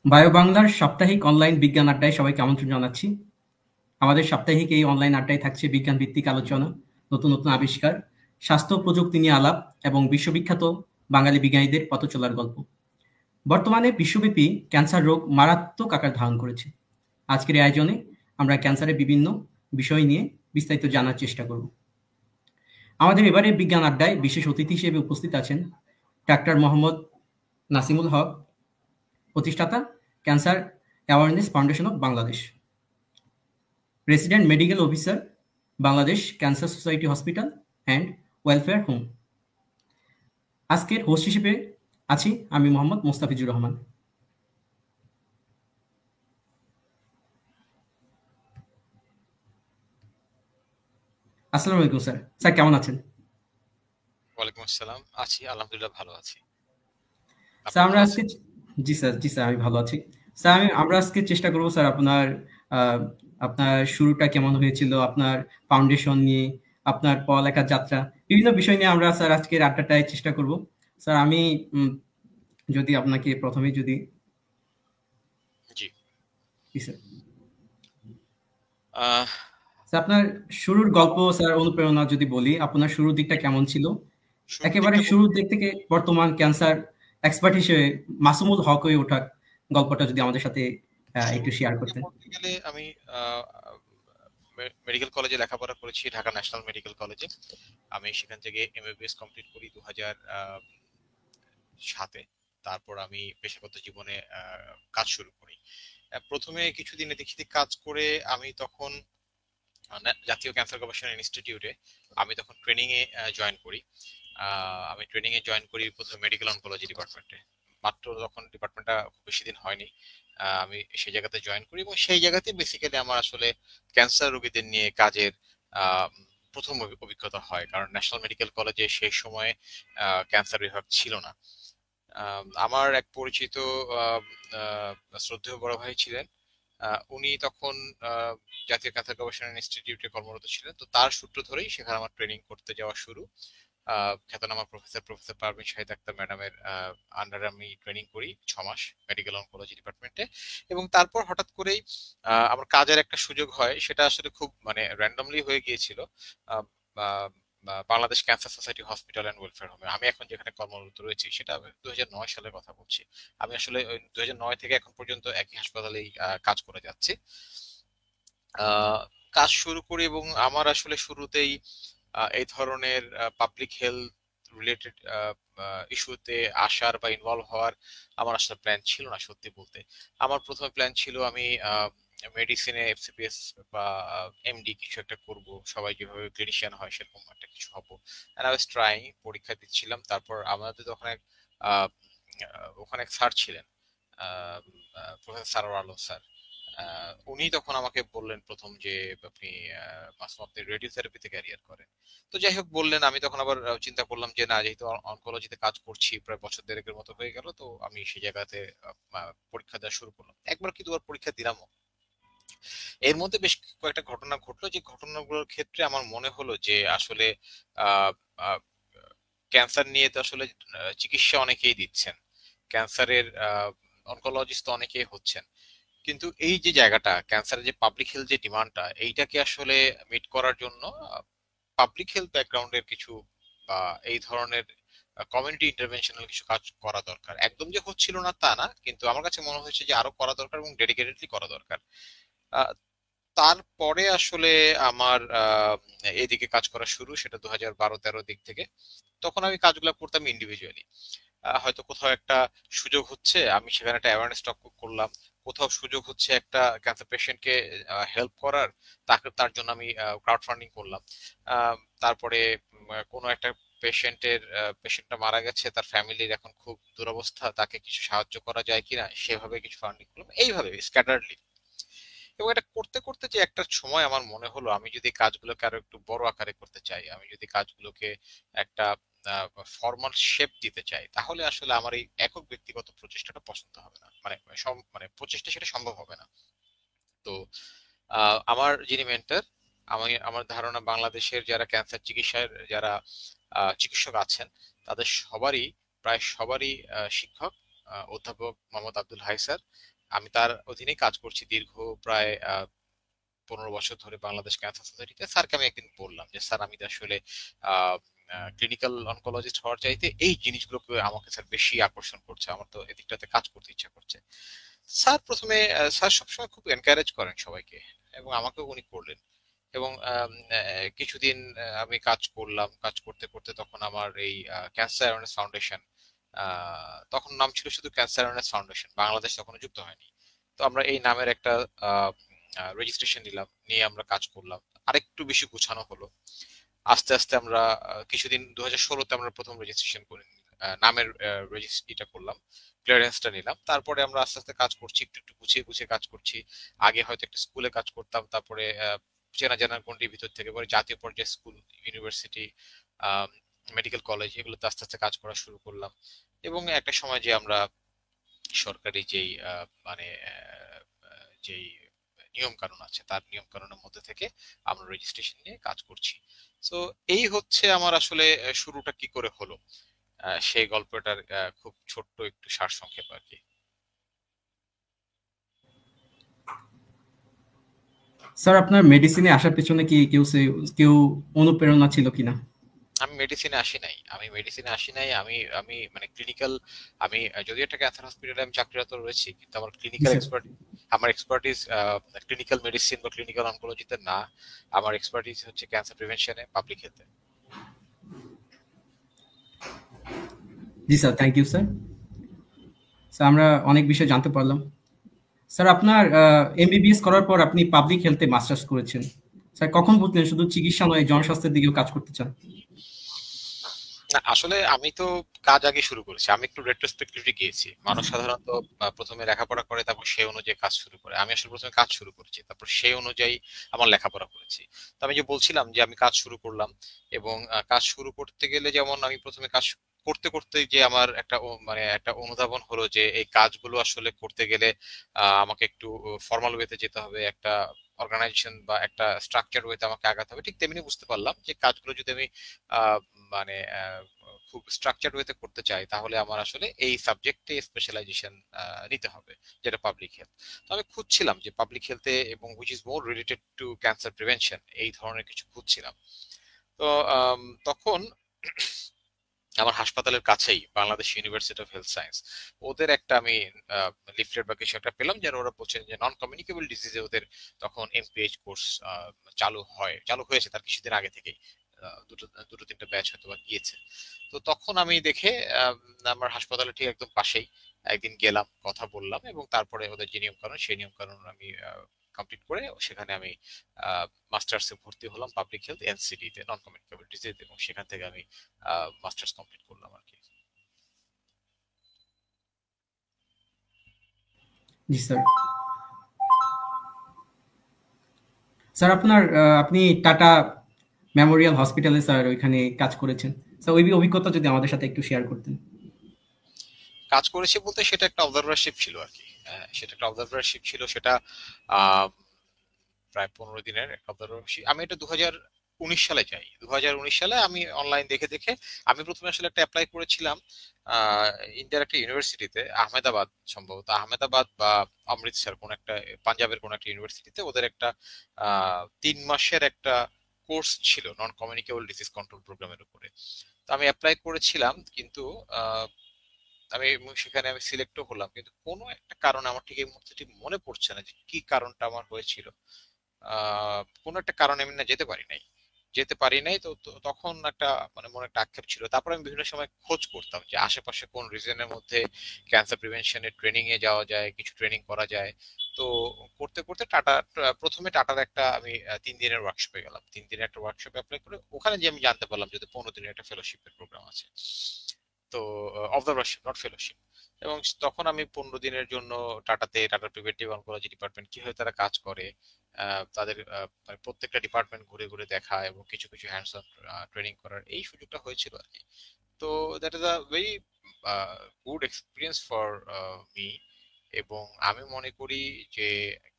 Bio বাংলার সাপ্তাহিক online বিজ্ঞান আড্ডায় সবাইকে আমন্ত্রণ জানাচ্ছি। আমাদের সাপ্তাহিক এই অনলাইন আড্ডায় থাকছে বিজ্ঞান ভিত্তিক আলোচনা, নতুন নতুন আবিষ্কার, স্বাস্থ্য প্রযুক্তি নিয়ে আলাপ এবং বিশ্ববিখ্যাত বাঙালি বিজ্ঞানীদের পথ চলার গল্প। বর্তমানে বিশ্বব্যাপী ক্যান্সার রোগ মারাত্মক আকার ধারণ করেছে। আজকের এই আয়োজনে আমরা ক্যান্সারের বিভিন্ন বিষয় নিয়ে বিস্তারিত জানার চেষ্টা করব। আমাদের এবারে বিজ্ঞান আড্ডায় বিশেষ অতিথি হিসেবে উপস্থিত আছেন ডাক্তার মোহাম্মদ নাসিমুল হক, প্রতিষ্ঠাতা cancer awareness foundation of Bangladesh, resident medical officer, Bangladesh cancer society hospital and welfare home. আজকের হোস্ট হিসেবে আছি আমি মোহাম্মদ মোস্তাফিজুর রহমান। আসসালামু আলাইকুম স্যার। স্যার কেমন আছেন? ওয়ালাইকুম আসসালাম। আছি, আলহামদুলিল্লাহ ভালো আছি। আপনি স্যার আমরা ভালো আজকে আছেন? জি স্যার আমি ভালো আছি। স্যার আমরা আজকে চেষ্টা করব স্যার আহ, আপনার শুরুটা কেমন হয়েছিল, আপনার ফাউন্ডেশন নিয়ে, আপনার পড়ালেখার যাত্রা, বিভিন্ন বিষয় নিয়ে আমরা স্যার আজকের আড্ডাটায় চেষ্টা করব। স্যার আমি যদি আপনাকে প্রথমে যদি জি। জি স্যার। আহ, স্যার আপনার শুরুর গল্প, আমার স্যার অনুপ্রেরণা যদি বলি, আপনার শুরুর দিকটা কেমন ছিল? শুরুর একেবারে দিকটা শুরুর বলতে দিক থেকে বর্তমান ক্যান্সার এক্সপার্ট হিসেবে মাসুমুল হক হয়ে ওঠার গল্পটা যদি আমাদের সাথে একটু শুরুর দিক শেয়ার থেকে করতেন। বলতে গেলে আমি মেডিকেল কলেজে লেখাপড়া করেছি, ঢাকা ন্যাশনাল মেডিকেল কলেজে। আমি সেখান থেকে এমবিবিএস কমপ্লিট করি 2007-এ। তারপর আমি পেশাগত জীবনে কাজ শুরু করি। প্রথমে কিছুদিন এদিক কাজ করে আমি তখন জাতীয় ক্যান্সার গবেষণা ইনস্টিটিউটে আমি তখন ট্রেনিং এ জয়েন করি। আমি ট্রেনিং এ জয়েন করি প্রথমে মেডিকেল অনকোলজি ডিপার্টমেন্টে। মাত্র তখন ডিপার্টমেন্টটা খুব বেশি দিন হয়নি। আমি সেই জায়গাতে জয়েন করি এবং সেই জায়গাতে বেসিক্যালি আমার আসলে ক্যান্সার রোগীদের নিয়ে কাজের আহ, প্রথম অভিজ্ঞতা হয়, কারণ ন্যাশনাল মেডিকেল কলেজে সেই সময় ক্যান্সার বিভাগ ছিল না। আমার এক পরিচিত আহ, আহ, শ্রদ্ধেয় বড় ভাই ছিলেন। উনি তখন আহ, জাতীয় ক্যান্সার গবেষণা ইনস্টিটিউটে কর্মরত ছিলেন, তো তার সূত্র ধরেই সেখানে আমার ট্রেনিং করতে যাওয়া শুরু। খ্যাতনামা প্রফেসর পারভিন শাহিদ আক্তার ম্যাডামের আন্ডারে আমি ট্রেনিং করি 6 মাস মেডিকেল অনকোলজি ডিপার্টমেন্টে। এবং তারপর হঠাৎ করেই আমার কাজের একটা সুযোগ হয়, সেটা আসলে খুব মানে র্যান্ডমলি হয়ে গিয়েছিল। আহ, আহ, Bangladesh cancer society hospital and welfare হোমে আমি এখন যেখানে কর্মরত রয়েছি, সেটা 2009 সালের কথা বলছি। আমি আসলে ওই 2009 থেকে এখন পর্যন্ত একই হাসপাতালেই কাজ করে যাচ্ছি। আহ, কাজ শুরু করি এবং আমার আসলে শুরুতেই এই ধরনের পাবলিক হেলথ রিলেটেড ইস্যুতে আসার বা ইনভলভ হওয়ার আমার আসলে প্ল্যান ছিল না, সত্যি বলতে। আমার প্রথমে প্ল্যান ছিল আমি মেডিসিনে এফসিপিএস বা এমডি কিছু একটা করব, সবাই যেভাবে ক্লিনিশিয়ান হয় সেরকম একটা কিছু হবো। এন্ড আই ওয়াজ ট্রাইং, পরীক্ষা দিচ্ছিলাম। তারপর আমাদের তো ওখানে আহ, ওখানে এক স্যার ছিলেন, প্রফেসর সারোয়ার আলম স্যার। উনি তখন আমাকে বললেন প্রথম যে আপনি মাসুম আপনি রেডিওথেরাপিতে ক্যারিয়ার করেন। তো যাই হোক বললেন, আমি তখন আবার চিন্তা করলাম যে না, যেহেতু অনকোলজিতে কাজ করছি প্রায় বছর দেড়েকের মতো হয়ে গেল, তো আমি সেই জায়গাতে পরীক্ষা দেওয়া শুরু করলাম। একবার কি দুবার পরীক্ষা দিলামও। এর মধ্যে বেশ কয়েকটা ঘটনা ঘটলো, যে ঘটনাগুলোর ক্ষেত্রে আমার মনে হলো যে আসলে আহ ক্যান্সার নিয়ে তো আসলে চিকিৎসা অনেকেই দিচ্ছেন, ক্যান্সারের অনকোলজিস্ট তো অনেকেই হচ্ছেন, কিন্তু এই যে জায়গাটা ক্যান্সারের যে পাবলিক হেলথ যে ডিমান্ডটা, এইটাকে আসলে মিট করার জন্য পাবলিক হেলথ ব্যাকগ্রাউন্ডের কিছু বা এই ধরনের কমিউনিটি ইন্টারভেনশনাল কিছু কাজ করা দরকার। একদম যে হচ্ছিল না তা না, কিন্তু আমার কাছে মনে হয়েছে যে আরো করা দরকার এবং ডেডিকেটেডলি করা দরকার। আহ, তারপরে আসলে আমার এদিকে কাজ করা শুরু, সেটা 2012-13 দিক থেকে। তখন আমি কাজগুলো করতাম ইন্ডিভিজুয়ালি। হয়তো কোথাও একটা সুযোগ হচ্ছে, আমি সেখানে একটা অ্যাওয়ারনেস টক করলাম। কোথাও সুযোগ হচ্ছে একটা ক্যান্সার পেশেন্টকে হেল্প করার, তাকে তার জন্য আমি ক্রাউড ফান্ডিং করলাম। তারপরে কোনো একটা পেশেন্টটা মারা গেছে, তার ফ্যামিলির এখন খুব দুরবস্থা, তাকে কিছু সাহায্য করা যায় কিনা সেভাবে কিছু ফান্ডিং করলাম, এইভাবে স্ক্যাটারলি। এবং এটা করতে করতে যে একটা সময় আমার মনে হলো আমি যদি কাজগুলোকে আরো একটু বড় আকারে করতে চাই, আমি যদি কাজগুলোকে একটা ফর্মাল শেপ দিতে চাই, তাহলে আসলে আমার এই একক ব্যক্তিগত প্রচেষ্টাটা পছন্দ হবে না, মানে মানে প্রচেষ্টা সেটা সম্ভব হবে না। তো আমার যিনি মেন্টর, আমার ধারণা বাংলাদেশের যারা ক্যান্সার চিকিৎসার যারা চিকিৎসক আছেন, তাদের সবারই প্রায় সবারই শিক্ষক অধ্যাপক মোহাম্মদ আব্দুল হাই স্যার। আমি তার অধীনেই কাজ করছি দীর্ঘ প্রায় 15 বছর ধরে বাংলাদেশ ক্যান্সার সোসাইটিতে। স্যারকে আমি একদিন বললাম যে স্যার আমি তো আসলে ক্লিনিক্যাল অনকোলজিস্ট হওয়ার চাইতে এই জিনিসগুলোকে আমাকে স্যার বেশি আকর্ষণ করছে, আমার তো এদিকটাতে কাজ করতে ইচ্ছা করছে। স্যার প্রথমে স্যার সবসময় খুব এনকারেজ করেন সবাইকে, এবং আমাকেও উনি করলেন। এবং কিছুদিন আমি কাজ করলাম, কাজ করতে করতে তখন আমার এই ক্যান্সার অ্যাওয়ারনেস ফাউন্ডেশন, তখন নাম ছিল শুধু ক্যান্সার অ্যাওয়ারনেস ফাউন্ডেশন, বাংলাদেশ তখনও যুক্ত হয়নি। তো আমরা এই নামের একটা রেজিস্ট্রেশন নিলাম, নিয়ে আমরা কাজ করলাম, আরেকটু বেশি গুছানো হলো। আস্তে আস্তে আমরা কিছুদিন 2016-তে আমরা প্রথম রেজিস্ট্রেশন করে নামের রেজিস্ট্রিটা করলাম, ক্লিয়ারেন্সটা নিলাম। তারপরে আমরা আস্তে আস্তে কাজ করছি, একটু একটু গুছিয়ে গুছিয়ে কাজ করছি। আগে হয়তো একটা স্কুলে কাজ করতাম, তারপরে চেনা জানার গণ্ডির ভিতর থেকে পরে জাতীয় পর্যায়ে স্কুল, ইউনিভার্সিটি, মেডিকেল কলেজ, এগুলোতে আস্তে আস্তে কাজ করা শুরু করলাম। এবং একটা সময় যে আমরা সরকারি যেই মানে যেই নিয়ম কানুন আছে তার নিয়ম কানুনের মধ্যে থেকে আমরা রেজিস্ট্রেশন নিয়ে কাজ করছি। তো এই হচ্ছে আমার আসলে শুরুটা কি করে হলো, সেই গল্পটার খুব ছোট্ট একটু সারসংক্ষেপ আর কি। স্যার আপনার মেডিসিনে আসার পেছনে কি কেউ অনুপ্রেরণা ছিল কিনা? আমি মেডিসিনে আসি নাই, আমি আমি মানে ক্লিনিক্যাল, আমি যদিও একটা ক্যান্সার হসপিটালে আমি চাকরিরত রয়েছি, কিন্তু আমার জি ক্লিনিক্যাল স্যার। এক্সপার্ট, আমার এক্সপার্টিস ক্লিনিক্যাল মেডিসিন বা ক্লিনিক্যাল অনকোলজিতে না। আমার এক্সপার্টিস হচ্ছে ক্যান্সার প্রিভেনশনে, পাবলিক হেলথে। জি sir, thank you sir. Sir আমরা অনেক বিষয় জানতে পারলাম। স্যার আপনার এমবিবিএস করার পর আপনি পাবলিক হেলথে মাস্টার্স করেছেন। স্যার কখন বুঝলেন শুধু চিকিৎসা নয় জনস্বাস্থ্যের দিকেও কাজ করতে চান? না আসলে আমি তো কাজ আগে শুরু করেছি, আমি একটু রেট্রোস্পেক্টিভলি গিয়েছি। মানুষ সাধারণত প্রথমে লেখাপড়া করে, তারপর সেই অনুযায়ী কাজ শুরু করে। আমি আসলে প্রথমে কাজ শুরু করেছি, তারপর সেই অনুযায়ী আমার লেখাপড়া করেছি। তো আমি যে বলছিলাম যে আমি কাজ শুরু করলাম, এবং কাজ শুরু করতে গেলে যেমন আমি প্রথমে কাজ করতে করতে যে আমার একটা মানে একটা অনুধাবন হলো যে এই কাজগুলো আসলে করতে গেলে আমাকে একটু ফর্মাল ওয়েতে যেতে হবে, একটা অর্গানাইজেশন বা একটা স্ট্রাকচার ওয়েতে আমাকে আগাতে হবে। ঠিক তেমনি বুঝতে পারলাম যে কাজগুলো যদি আমি আহ, মানে খুব স্ট্রাকচার্ড ওয়েতে করতে চাই, তাহলে আমার আসলে এই সাবজেক্টে স্পেশালাইজেশন নিতে হবে, যেটা পাবলিক হেলথ। তো আমি খুঁজছিলাম যে পাবলিক হেলথে এবং which is more related to cancer prevention, এই ধরনের কিছু খুঁজছিলাম। তো তখন আমার হাসপাতালের কাছেই Bangladesh university of health science, ওদের একটা আমি লিফলেট বা কিছু একটা পেলাম, যেন ওরা বলছেন যে নন কমিউনিকেবল ডিজিজে ওদের তখন এমপিএইচ কোর্স চালু হয়েছে তার কিছুদিন আগে থেকেই। দুটো দুটো তিনটা ব্যাচ হয়তো বা গিয়েছে। তো তখন আমি দেখে আমার হাসপাতালের ঠিক একদম পাশেই একদিন গেলাম, কথা বললাম, এবং তারপরে ওদের যে নিয়ম কানুন সেই নিয়ম কানুন আমি কমপ্লিট করে সেখানে আমি মাস্টার্সে ভর্তি হলাম পাবলিক হেলথ এনসিডি তে, নন কমিউনিকেবল ডিজিজ, এবং সেখান থেকে আমি মাস্টার্স কমপ্লিট করলাম আর কি। জি স্যার। স্যার আপনার আপনি টাটা মেমোরিয়াল হসপিটালে স্যার ওইখানে কাজ করেছেন। স্যার ওই অভিজ্ঞতা যদি আমাদের সাথে একটু শেয়ার করতেন। কাজ করেছি বলতে সেটা একটা অবজারভারশিপ ছিল আর কি। সেটা একটা অবজারভারশিপ ছিল, সেটা আহ, প্রায় 15 দিনের একটা অবজারভারশিপ। আমি এটা 2019 সালে যাই, 2019 সালে আমি অনলাইন দেখে দেখে আমি প্রথমে আসলে একটা অ্যাপ্লাই করেছিলাম ইন্ডিয়ার একটা ইউনিভার্সিটিতে, আহমেদাবাদ, সম্ভবত আহমেদাবাদ বা অমৃতসর, কোন একটা পাঞ্জাবের কোন একটা ইউনিভার্সিটিতে ওদের একটা 3 মাসের একটা কোর্স ছিল নন কমিউনিকেবল ডিজিজ কন্ট্রোল প্রোগ্রামের উপরে। তো আমি অ্যাপ্লাই করেছিলাম, কিন্তু সেখানে আমি সিলেক্টও হলাম, কিন্তু কোনো একটা কারণে আমার ঠিক এই মুহূর্তে ঠিক মনে পড়ছে না যে কি কারণটা আমার হয়েছিল। কোনো একটা কারণে আমি না যেতে পারি নাই। তো তখন একটা মানে মনে একটা আক্ষেপ ছিল। তারপর আমি বিভিন্ন সময় খোঁজ করতাম যে আশেপাশে কোন রিজনের মধ্যে ক্যান্সার প্রিভেনশনের ট্রেনিং এ যাওয়া যায়, কিছু ট্রেনিং করা যায়। তো করতে করতে প্রথমে টাটার একটা আমি 3 দিনের ওয়ার্কশপে গেলাম, 3 দিনের একটা ওয়ার্কশপে অ্যাপ্লাই করে ওখানে যে আমি জানতে পারলাম যে 15 দিনের একটা ফেলোশিপের প্রোগ্রাম আছে। তো অবজারভারশিপ নট ফেলোশিপ। এবং তখন আমি 15 দিনের জন্য টাটা প্রিভেন্টিভ অনকোলজি ডিপার্টমেন্ট কিভাবে তারা কাজ করে, তাদের মানে প্রত্যেকটা ডিপার্টমেন্ট ঘুরে ঘুরে দেখা এবং কিছু কিছু হ্যান্ডস অন ট্রেনিং করার এই সুযোগটা হয়েছিল আর কি। তো that is a very good experience for me. এবং আমি মনে করি যে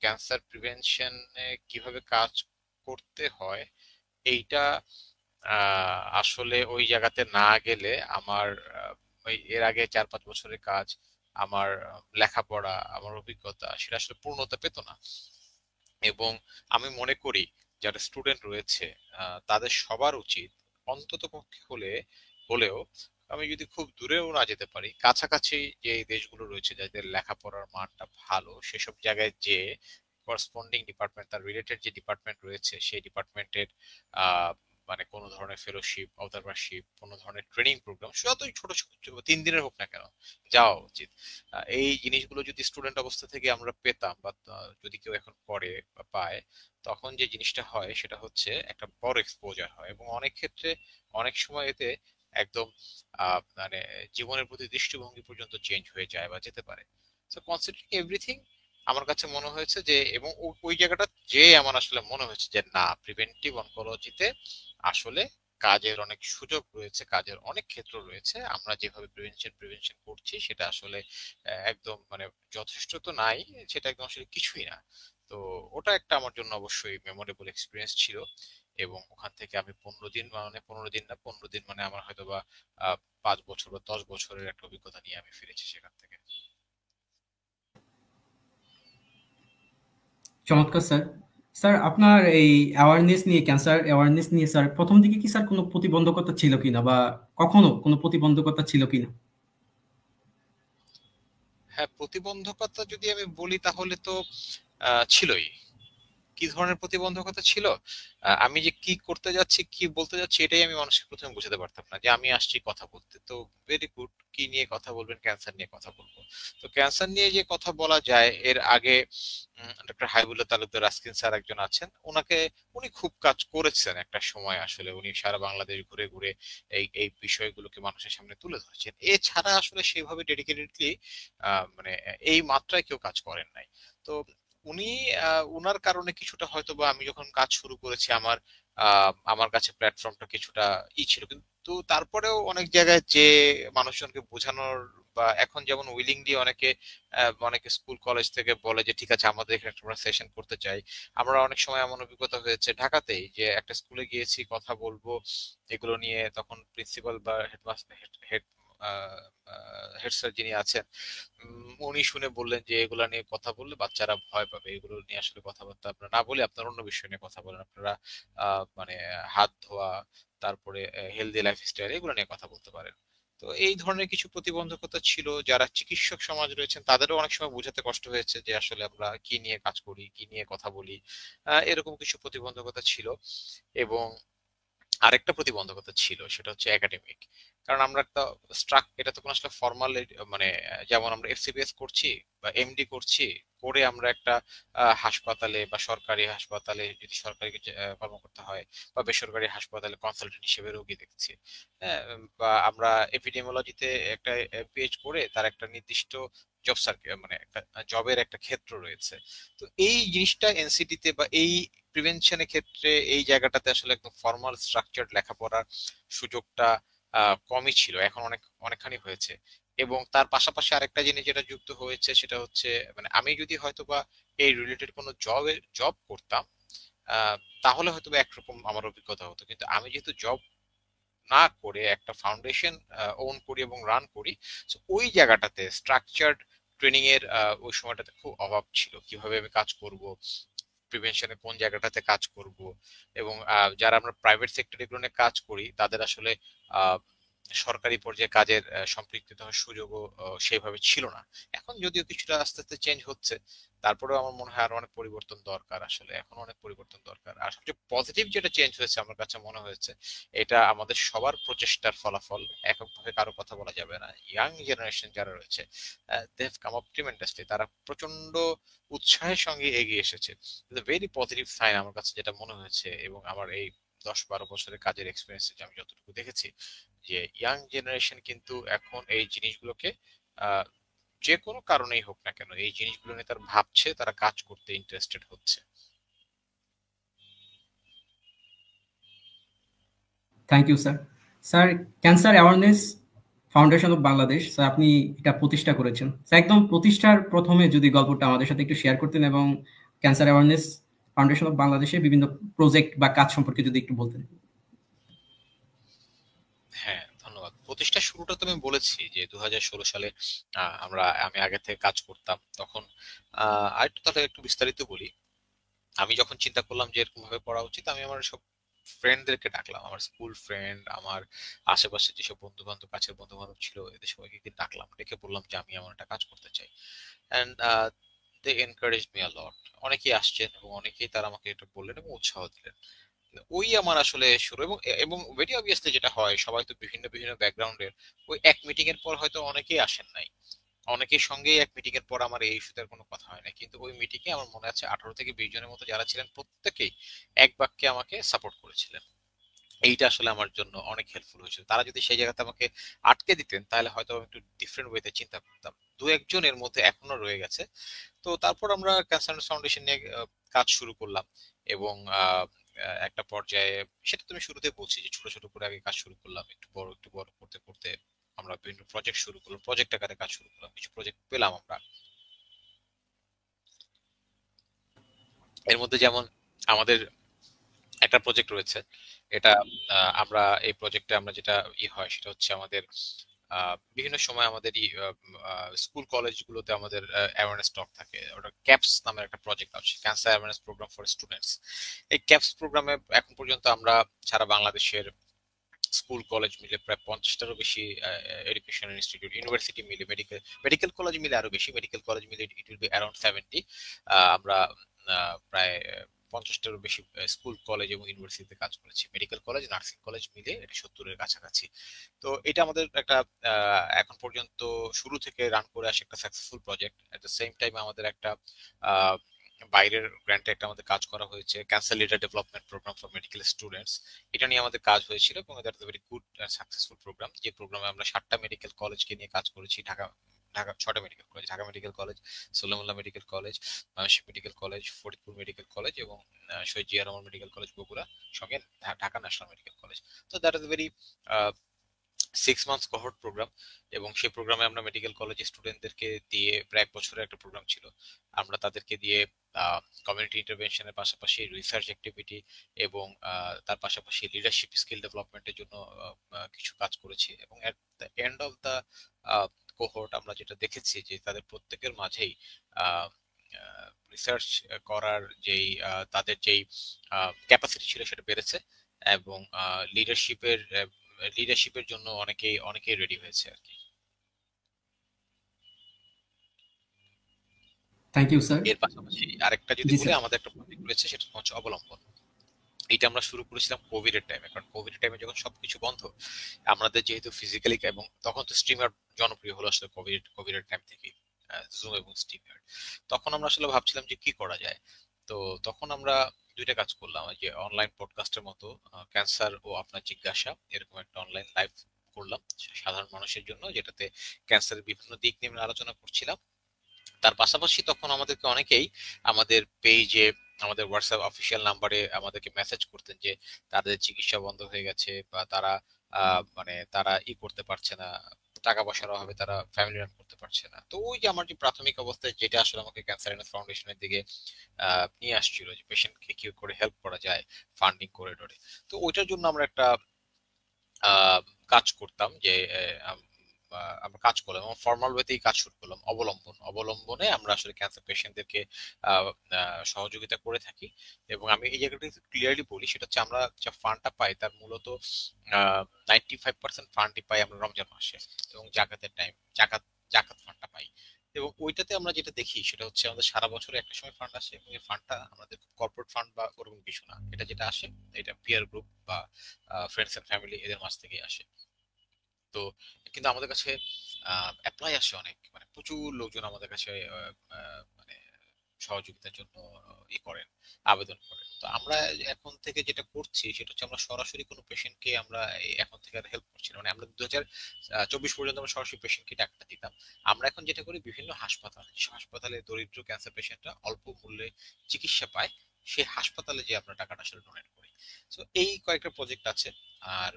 ক্যান্সার প্রিভেনশনে কিভাবে কাজ করতে হয়, এইটা আসলে ওই জায়গাতে না গেলে আমার ওই এর আগে 4-5 বছরের কাজ আমার লেখাপড়া, আমার অভিজ্ঞতা সেটা আসলে পূর্ণতা পেত না। এবং আমি মনে করি যারা স্টুডেন্ট রয়েছে তাদের সবার উচিত অন্তত পক্ষে হলেও আমি যদি খুব দূরেও না যেতে পারি, কাছাকাছি যে দেশগুলো রয়েছে যাদের লেখাপড়ার মানটা ভালো সেসব জায়গায় যে করসপন্ডিং ডিপার্টমেন্ট, তার রিলেটেড যে ডিপার্টমেন্ট রয়েছে সেই ডিপার্টমেন্টের মানে কোনো ধরনের ফেলোশিপ, অবজারভারশিপ, কোনো ধরনের ট্রেনিং প্রোগ্রাম, যতই ছোট ছোট 3 দিনের হোক না কেন, যাওয়া উচিত। এই জিনিসগুলো যদি স্টুডেন্ট অবস্থা থেকে আমরা পেতাম বা যদি কেউ এখন করে বা পায়, তখন যে জিনিসটা হয় সেটা হচ্ছে একটা বড় এক্সপোজার হয় এবং অনেক ক্ষেত্রে অনেক সময় এতে একদম মানে জীবনের প্রতি দৃষ্টিভঙ্গি পর্যন্ত চেঞ্জ হয়ে যায় বা যেতে পারে। সো কনসিডারিং এভরিথিং, আমার কাছে মনে হয়েছে যে, এবং ওই জায়গাটা যে আমার আসলে মনে হয়েছে যে না, প্রিভেন্টিভ অনকোলজিতে আসলে কাজের অনেক সুযোগ রয়েছে, কাজের অনেক ক্ষেত্র রয়েছে। আমরা যেভাবে প্রিভেনশন করছি সেটা আসলে একদম মানে যথেষ্ট তো নাই, সেটা একদম আসলে কিছুই না। তো ওটা একটা আমার জন্য অবশ্যই মেমোরেবল এক্সপিরিয়েন্স ছিল। এবং ওখান থেকে আমি 15 দিন, মানে 15 দিন না, 15 দিন মানে আমার হয়তো বা 5 বছর বা 10 বছরের একটা অভিজ্ঞতা নিয়ে আমি ফিরেছি সেখান থেকে। চমৎকার স্যার। স্যার আপনার এই অ্যাওয়ারনেস নিয়ে, ক্যান্সার অ্যাওয়ারনেস নিয়ে স্যার প্রথম দিকে কি স্যার কোনো প্রতিবন্ধকতা ছিল কিনা, বা কখনো কোনো প্রতিবন্ধকতা ছিল কিনা? হ্যাঁ, প্রতিবন্ধকতা যদি আমি বলি তাহলে তো ছিলই। কি ধরনের প্রতিবন্ধকতা ছিল? আমি যে কি করতে যাচ্ছি, কি বলতে যাচ্ছি, এটাই আমি মানুষকে প্রথমে বুঝাতে পারতাম না, যে আমি আসছি কথা বলতে। তো ভেরি গুড, কি নিয়ে কথা বলবেন? ক্যান্সার নিয়ে কথা বলবো। তো ক্যান্সার নিয়ে যে কথা বলা যায়, এর আগে doctor Habibullah Talukdar Ruskin sir একজন আছেন, উনি খুব কাজ করেছেন একটা সময়। আসলে উনি সারা বাংলাদেশ ঘুরে ঘুরে এই এই বিষয়গুলোকে মানুষের সামনে তুলে ধরেছেন। এছাড়া আসলে সেভাবে ডেডিকেটেডলি মানে এই মাত্রায় কেউ কাজ করেন নাই। তো উনি উনার কারণে কিছুটা হয়তো বা আমি যখন কাজ শুরু করেছি, আমার কাছে প্ল্যাটফর্মটা কিছুটা ছিল, কিন্তু তারপরেও অনেক জায়গায় যে মানুষজনকে বোঝানোর, বা এখন যেমন উইলিংলি অনেকে স্কুল কলেজ থেকে বলে যে ঠিক আছে আমাদের এখানে একটা সেশন করতে চাই। আমরা অনেক সময় এমন অভিজ্ঞতা হয়েছে ঢাকাতেই, যে একটা স্কুলে গিয়েছি কথা বলবো এগুলো নিয়ে, তখন প্রিন্সিপাল বা হেডমাস্টার, হেড হেড স্যার যিনি আছেন, উনি শুনে বললেন যে এগুলা নিয়ে কথা বললে বাচ্চারা ভয় পাবে, এগুলো নিয়ে আসলে কথাবার্তা আপনারা না বলে আপনারা অন্য বিষয় নিয়ে কথা বলেন, আপনারা মানে হাত ধোয়া, তারপরে হেলদি লাইফস্টাইল, এগুলো নিয়ে কথা বলতে পারেন। তো এই ধরনের কিছু প্রতিবন্ধকতা ছিল, যারা চিকিৎসক সমাজ রয়েছেন তাদেরও অনেক সময় বোঝাতে কষ্ট হয়েছে যে আসলে আমরা কি নিয়ে কাজ করি, কি নিয়ে কথা বলি। এরকম কিছু প্রতিবন্ধকতা ছিল। এবং আরেকটা প্রতিবন্ধকতা ছিল, সেটা হচ্ছে একাডেমিক। কারণ আমরা একটা এটা তো কোনো আসলে ফর্মাল, মানে যেমন আমরা এফসিপিএস করছি বা এমডি করছি, করে আমরা একটা হাসপাতালে বা সরকারি হাসপাতালে, যদি সরকারি কর্মকর্তা হয়, বা বেসরকারি হাসপাতালে কনসালটেন্ট হিসেবে রোগী দেখছি। হ্যাঁ, বা আমরা এপিডেমিওলজিতে একটা পিএইচ করে তার একটা নির্দিষ্ট জব সার্কেল, মানে একটা জবের একটা ক্ষেত্র রয়েছে। তো এই জিনিসটা এনসিটি তে বা এই প্রিভেনশনের ক্ষেত্রে এই জায়গাটাতে আসলে একদম ফর্মাল স্ট্রাকচার্ড লেখাপড়ার সুযোগটা কমই ছিল, এখন অনেকখানি হয়েছে। এবং তার পাশাপাশি আরেকটা জিনিস যেটা যুক্ত হয়েছে সেটা হচ্ছে, মানে আমি যদি হয়তোবা এই রিলেটেড কোনো জব করতাম, আহ, তাহলে হয়তো একরকম আমার অভিজ্ঞতা হতো, কিন্তু আমি যেহেতু জব না করে একটা ফাউন্ডেশন ওন করি এবং রান করি, তো ওই জায়গাটাতে স্ট্রাকচার্ড ট্রেনিং এর ওই সময়টাতে খুব অভাব ছিল। কিভাবে আমি কাজ করব, প্রিভেনশনে কোন জায়গাটাতে কাজ করব, এবং যারা আমরা প্রাইভেট সেক্টরে এগুলো নিয়ে কাজ করি তাদের আসলে আহ, সরকারি পর্যায়ে কাজের সম্পৃক্ততা হওয়ার সুযোগও সেইভাবে ছিল না। এখন যদিও কিছুটা আস্তে আস্তে চেঞ্জ হচ্ছে, তারপরেও আমার মনে হয় আরো অনেক পরিবর্তন দরকার, আসলে এখন অনেক পরিবর্তন দরকার। আর সবচেয়ে পজিটিভ যেটা চেঞ্জ হয়েছে আমার কাছে মনে হয়েছে, এটা আমাদের সবার প্রচেষ্টার ফলাফল, এককভাবে কারো কথা বলা যাবে না। ইয়াং জেনারেশন যারা রয়েছে, they have come up tremendously, তারা প্রচন্ড উৎসাহের সঙ্গে এগিয়ে এসেছে। ভেরি পজিটিভ সাইন আমার কাছে যেটা মনে হয়েছে। এবং আমার এই 10-12 বছরের কাজের এক্সপিরিয়েন্সে আমি যতটুকু দেখেছি, যে ইয়াং জেনারেশন কিন্তু এখন এই জিনিসগুলোকে আহ, যে কোনো কারণেই হোক না কেন, এই জিনিসগুলো নিয়ে তারা ভাবছে, তারা কাজ করতে ইন্টারেস্টেড হচ্ছে। Thank you sir. Sir, cancer awareness foundation of Bangladesh, sir আপনি এটা প্রতিষ্ঠা করেছেন। স্যার একদম প্রতিষ্ঠার প্রথমে যদি গল্পটা আমাদের সাথে একটু শেয়ার করতেন, এবং ক্যান্সার অ্যাওয়ারনেস ফাউন্ডেশন অফ বাংলাদেশের বিভিন্ন প্রজেক্ট বা কাজ সম্পর্কে যদি একটু বলতেন। হ্যাঁ, ধন্যবাদ। প্রতিষ্ঠার শুরুটা তো আমি বলেছি যে 2016 সালে আমি আগে থেকে কাজ করতাম তখন। আরেকটু তাহলে একটু বিস্তারিত বলি। আমি যখন চিন্তা করলাম যে এরকম ভাবে করা উচিত, আমি আমার সব ফ্রেন্ডদেরকে ডাকলাম, আমার স্কুল ফ্রেন্ড, আমার আশেপাশে যেসব বন্ধু বান্ধব, কাছের বন্ধু বান্ধব ছিল, এদের সবাইকে একদিন ডাকলাম, ডেকে বললাম যে আমি আমার একটা কাজ করতে চাই। And they encourage me a lot. অনেকেই আসছেন এবং অনেকেই তারা আমাকে এটা বললেন এবং উৎসাহ দিলেন। ওই আমার আসলে শুরু। এবং এবং ভেরি অবভিয়াসলি যেটা হয়, সবাই তো বিভিন্ন বিভিন্ন ব্যাকগ্রাউন্ডের। ওই এক মিটিং এর পর হয়তো অনেকেই আসেন নাই, অনেকের সঙ্গেই এক মিটিং এর পর আমার এই ইস্যুতে কোনো কথা হয় না, কিন্তু ওই মিটিং এ আমার মনে আছে 18 থেকে 20 জনের মতো যারা ছিলেন প্রত্যেকেই এক বাক্যে আমাকে সাপোর্ট করেছিলেন। এইটা আসলে আমার জন্য অনেক হেল্পফুল হয়েছিল। তারা যদি সেই জায়গাতে আমাকে আটকে দিতেন তাহলে হয়তো আমি একটু ডিফারেন্ট ওয়েতে চিন্তা করতাম। দু একজনের মধ্যে এখনো রয়ে গেছে। তো তারপর আমরা ক্যান্সার ফাউন্ডেশন নিয়ে কাজ শুরু করলাম। এবং একটা পর্যায়ে, সেটা তুমি শুরুতে বলছি যে ছোট ছোট করে আগে কাজ শুরু করলাম, একটু বড় করতে করতে আমরা বিভিন্ন প্রজেক্ট শুরু করলাম, প্রজেক্ট আকারে কাজ শুরু করলাম, কিছু প্রজেক্ট পেলাম আমরা। এর মধ্যে যেমন আমাদের একটা প্রজেক্ট রয়েছে, এটা আমরা এই প্রজেক্টে আমরা যেটা হয় সেটা হচ্ছে আমাদের বিভিন্ন সময় আমাদের স্কুল কলেজগুলোতে আমাদের অ্যাওয়ারনেস টক থাকে, ওটা ক্যাপস নামের একটা প্রজেক্ট আছে, cancer awareness program for students. এই ক্যাপস প্রোগ্রামে এখন পর্যন্ত আমরা সারা বাংলাদেশের স্কুল কলেজ মিলে প্রায় 50টারও বেশি এডুকেশন ইনস্টিটিউট, ইউনিভার্সিটি মিলে, মেডিকেল মেডিকেল কলেজ মিলে আরো বেশি, মেডিকেল কলেজ মিলে ইট উইল বি অ্যারাউন্ড 70। আমরা প্রায় 50টারও বেশি স্কুল কলেজ এবং ইউনিভার্সিটিতে কাজ করেছি। মেডিকেল কলেজ, নার্সিং কলেজ মিলে এটা 70-এর কাছাকাছি। তো এটা আমাদের একটা এখন পর্যন্ত শুরু থেকে রান করে আসে একটা successful project. At the same time আমাদের একটা আহ, বাইরের গ্র্যান্টে একটা আমাদের কাজ করা হয়েছে, cancer leader development program for medical students. এটা নিয়ে আমাদের কাজ হয়েছিল এবং that is very good successful program. যে প্রোগ্রামে আমরা 7টা মেডিকেল কলেজকে নিয়ে কাজ করেছি। ঢাকা ঢাকা 6টা medical college, Dhaka medical college, Salimullah medical college, Mymensingh medical college, Faridpur medical college এবং শহীদ জিয়া রহমান মেডিকেল কলেজ বগুড়া, সঙ্গে ঢাকা ন্যাশনাল মেডিকেল কলেজ। তো that is very 6 months cohort program. এবং সেই প্রোগ্রামে আমরা মেডিকেল কলেজ স্টুডেন্টদেরকে দিয়ে, প্রায় 1 বছরের একটা প্রোগ্রাম ছিল, আমরা তাদেরকে দিয়ে কমিউনিটি ইন্টারভেনশনের পাশাপাশি রিসার্চ অ্যাক্টিভিটি এবং তার পাশাপাশি লিডারশিপ স্কিল ডেভেলপমেন্টের জন্য কিছু কাজ করেছি। এবং at the end of the cohort আমরা যেটা দেখেছি যে তাদের প্রত্যেকের মাঝেই রিসার্চ করার তাদের যেই ক্যাপাসিটি ছিল সেটা বেড়েছে। এবং লিডারশিপের জন্য অনেকেই অনেকেই রেডি হয়েছে আর কি। Thank you sir. এর পাশাপাশি আরেকটা যদি জি বলি, স্যার। আমাদের একটা প্রজেক্ট রয়েছে, সেটা হচ্ছে অবলম্বন। এটা আমরা শুরু করেছিলাম কোভিড এর টাইমে, কারণ কোভিড এর টাইমে যখন সবকিছু বন্ধ, আমাদের যেহেতু ফিজিক্যালি, এবং তখন তো স্ট্রিমার জনপ্রিয় হলো আসলে কোভিড এর টাইম থেকে, জুম এবং স্ট্রিমার। তখন আমরা আসলে ভাবছিলাম যে কি করা যায়। তো তখন আমরা দুইটা কাজ করলাম, যে অনলাইন পডকাস্টের মতো ক্যান্সার ও আপনার জিজ্ঞাসা, এরকম একটা অনলাইন লাইভ করলাম সাধারণ মানুষের জন্য, যেটাতে ক্যান্সারের বিভিন্ন দিক নিয়ে আমরা আলোচনা করছিলাম। তার পাশাপাশি তখন আমাদেরকে অনেকেই আমাদের পেজে, আমাদের হোয়াটসঅ্যাপ অফিসিয়াল নাম্বারে আমাদেরকে মেসেজ করতেন যে তাদের চিকিৎসা বন্ধ হয়ে গেছে, বা তারা মানে তারা করতে পারছে না, টাকা পয়সার অভাবে তারা ফ্যামিলি রান করতে পারছে না। তো ওই যে আমার যে প্রাথমিক অবস্থায় যেটা আসলে আমাকে ক্যান্সার অ্যাওয়ারনেস ফাউন্ডেশনের দিকে নিয়ে আসছিল, যে পেশেন্টকে কি করে হেল্প করা যায় ফান্ডিং করিডোরে। তো ওইটার জন্য আমরা একটা আহ, কাজ করতাম, যে আমরা কাজ করলাম এবং ফর্মাল ওয়েতেই কাজ শুরু করলাম। অবলম্বনে আমরা আসলে ক্যান্সার পেশেন্টদেরকে সহযোগিতা করে থাকি। এবং আমি এই জায়গাটা ক্লিয়ারলি বলি, সেটা হচ্ছে আমরা যে ফান্ডটা পাই তার মূলত 95% ফান্ডই পাই আমরা রমজান মাসে, এবং জাকাতের টাইম, জাকাত ফান্ডটা পাই। এবং ওইটাতে আমরা যেটা দেখি সেটা হচ্ছে আমাদের সারা বছরে একটা সময় ফান্ড আসে, এবং এই ফান্ডটা আমাদের কর্পোরেট ফান্ড বা ওরকম কিছু না, এটা যেটা আসে এটা পিয়ার গ্রুপ বা ফ্রেন্ডস এন্ড ফ্যামিলি, এদের মাঝ থেকে আসে। তো কিন্তু আমাদের কাছে অ্যাপ্লাই আসে অনেক, মানে প্রচুর লোকজন আমাদের কাছে মানে সহযোগিতার জন্য করেন, আবেদন করেন। তো আমরা এখন থেকে যেটা করছি সেটা হচ্ছে আমরা সরাসরি কোনো পেশেন্টকে আমরা এখন থেকে আর হেল্প করছি না। মানে আমরা 2024 পর্যন্ত আমরা সরাসরি পেশেন্টকে টাকাটা দিতাম। আমরা এখন যেটা করি, বিভিন্ন হাসপাতালে দরিদ্র ক্যান্সার পেশেন্টরা অল্প মূল্যে চিকিৎসা পায়, সেই হাসপাতালে যে আমরা টাকাটা আসলে ডোনেট করি। তো এই কয়েকটা প্রজেক্ট আছে। আর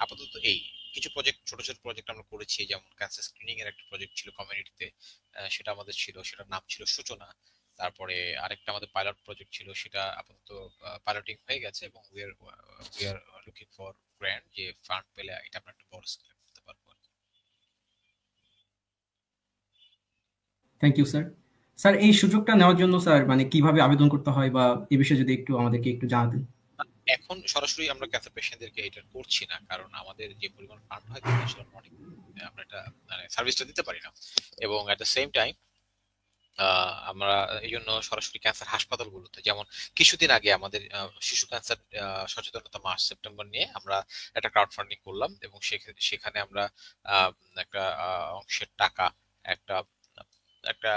আপাতত এই কিছু প্রজেক্ট, ছোট ছোট প্রজেক্ট আমরা করেছি, যেমন ক্যান্সার স্ক্রিনিং এর একটা প্রজেক্ট ছিল কমিউনিটিতে, সেটা আমাদের ছিল, সেটার নাম ছিল সূচনা। তারপরে আরেকটা আমাদের পাইলট প্রজেক্ট ছিল, সেটা আপাতত পাইলটিং হয়ে গেছে এবং we are looking for grand যে ফান্ড পেলে এটা আমরা একটু বড় স্কেলে করতে পারবো। Thank you sir. স্যার এই সুযোগটা নেওয়ার জন্য স্যার মানে কিভাবে আবেদন করতে হয় বা এই বিষয়ে যদি একটু আমাদেরকে একটু জানাতেন। এখন সরাসরি আমরা ক্যান্সার পেশেন্টদেরকে এটা করছি না, কারণ আমাদের যে পরিমাণ ফান্ড হয় তাতে আসলে অনেক আমরা এটা মানে সার্ভিসটা দিতে পারি না। এবং এট দ্য সেম টাইম আমরা এই জন্য সরাসরি ক্যান্সার হাসপাতালগুলোতে, যেমন কিছুদিন আগে আমাদের শিশু ক্যান্সার সচেতনতা মাস সেপ্টেম্বর নিয়ে আমরা একটা ক্রাউড ফান্ডিং করলাম, এবং সেখানে আমরা আহ, একটা অংশের টাকা, একটা একটা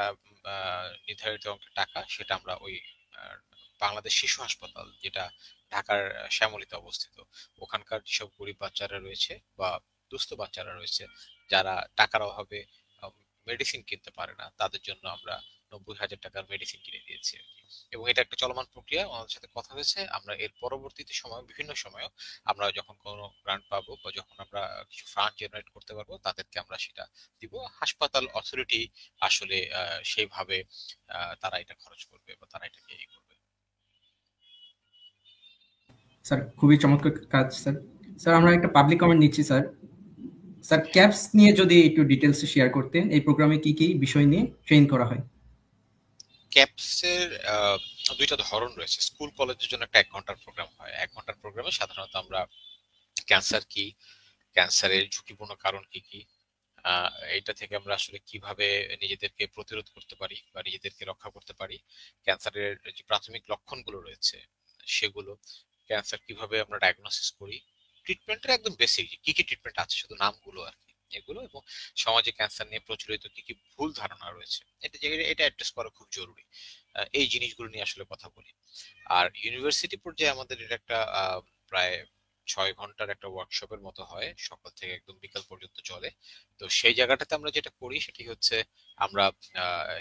নির্ধারিত অঙ্কের টাকা, সেটা আমরা ওই বাংলাদেশ শিশু হাসপাতাল, যেটা ঢাকার শ্যামলীতে অবস্থিত, ওখানকার যেসব গরিব বাচ্চারা রয়েছে বা দুস্থ বাচ্চারা রয়েছে, যারা টাকার অভাবে মেডিসিন কিনতে পারে না, তাদের জন্য আমরা 90,000 টাকার মেডিসিন কিনে দিয়েছি আর কি। এবং এটা একটা চলমান প্রক্রিয়া, আমাদের সাথে কথা হয়েছে, আমরা এর পরবর্তীতে সময় বিভিন্ন সময় আমরা যখন কোনো গ্রান্ট পাবো বা যখন আমরা কিছু ফান্ড জেনারেট করতে পারবো, তাদেরকে আমরা সেটা দিব। হাসপাতাল অথরিটি আসলে সেইভাবে তারা এটা খরচ করবে বা তারা এটাকে এই করবে। স্যার খুবই চমৎকার কাজ স্যার। স্যার আমরা একটা পাবলিক কমেন্ট নিচ্ছি স্যার। স্যার ক্যাপস নিয়ে যদি একটু ডিটেলস শেয়ার করতেন, এই প্রোগ্রামে কি কি বিষয় নিয়ে ট্রেন করা হয়? ক্যাপসের দুইটা ধরন রয়েছে। স্কুল কলেজের জন্য একটা 1 ঘন্টার প্রোগ্রাম হয়। 1 ঘন্টার প্রোগ্রামে সাধারণত আমরা ক্যান্সার কি, ক্যান্সারের ঝুঁকিপূর্ণ কারণ কি কি, এইটা থেকে আমরা আসলে কিভাবে নিজেদেরকে প্রতিরোধ করতে পারি বা নিজেদেরকে রক্ষা করতে পারি, ক্যান্সারের যে প্রাথমিক লক্ষণগুলো রয়েছে সেগুলো, ক্যান্সার কিভাবে আমরা ডায়াগনোসিস করি, ট্রিটমেন্টের একদম বেসিক কি কি ট্রিটমেন্ট আছে, শুধু নামগুলো আর কি এগুলো, এবং সমাজে ক্যান্সার নিয়ে প্রচলিত কি কি ভুল ধারণা রয়েছে, এটা অ্যাড্রেস করা খুব জরুরি। এই জিনিসগুলো নিয়ে আসলে কথা বলি। আর ইউনিভার্সিটি পর্যায়ে আমাদের এটা একটা প্রায় 6 ঘন্টার একটা ওয়ার্কশপের মতো হয়, সকাল থেকে একদম বিকাল পর্যন্ত চলে। তো সেই জায়গাটাতে আমরা যেটা করি সেটি হচ্ছে আমরা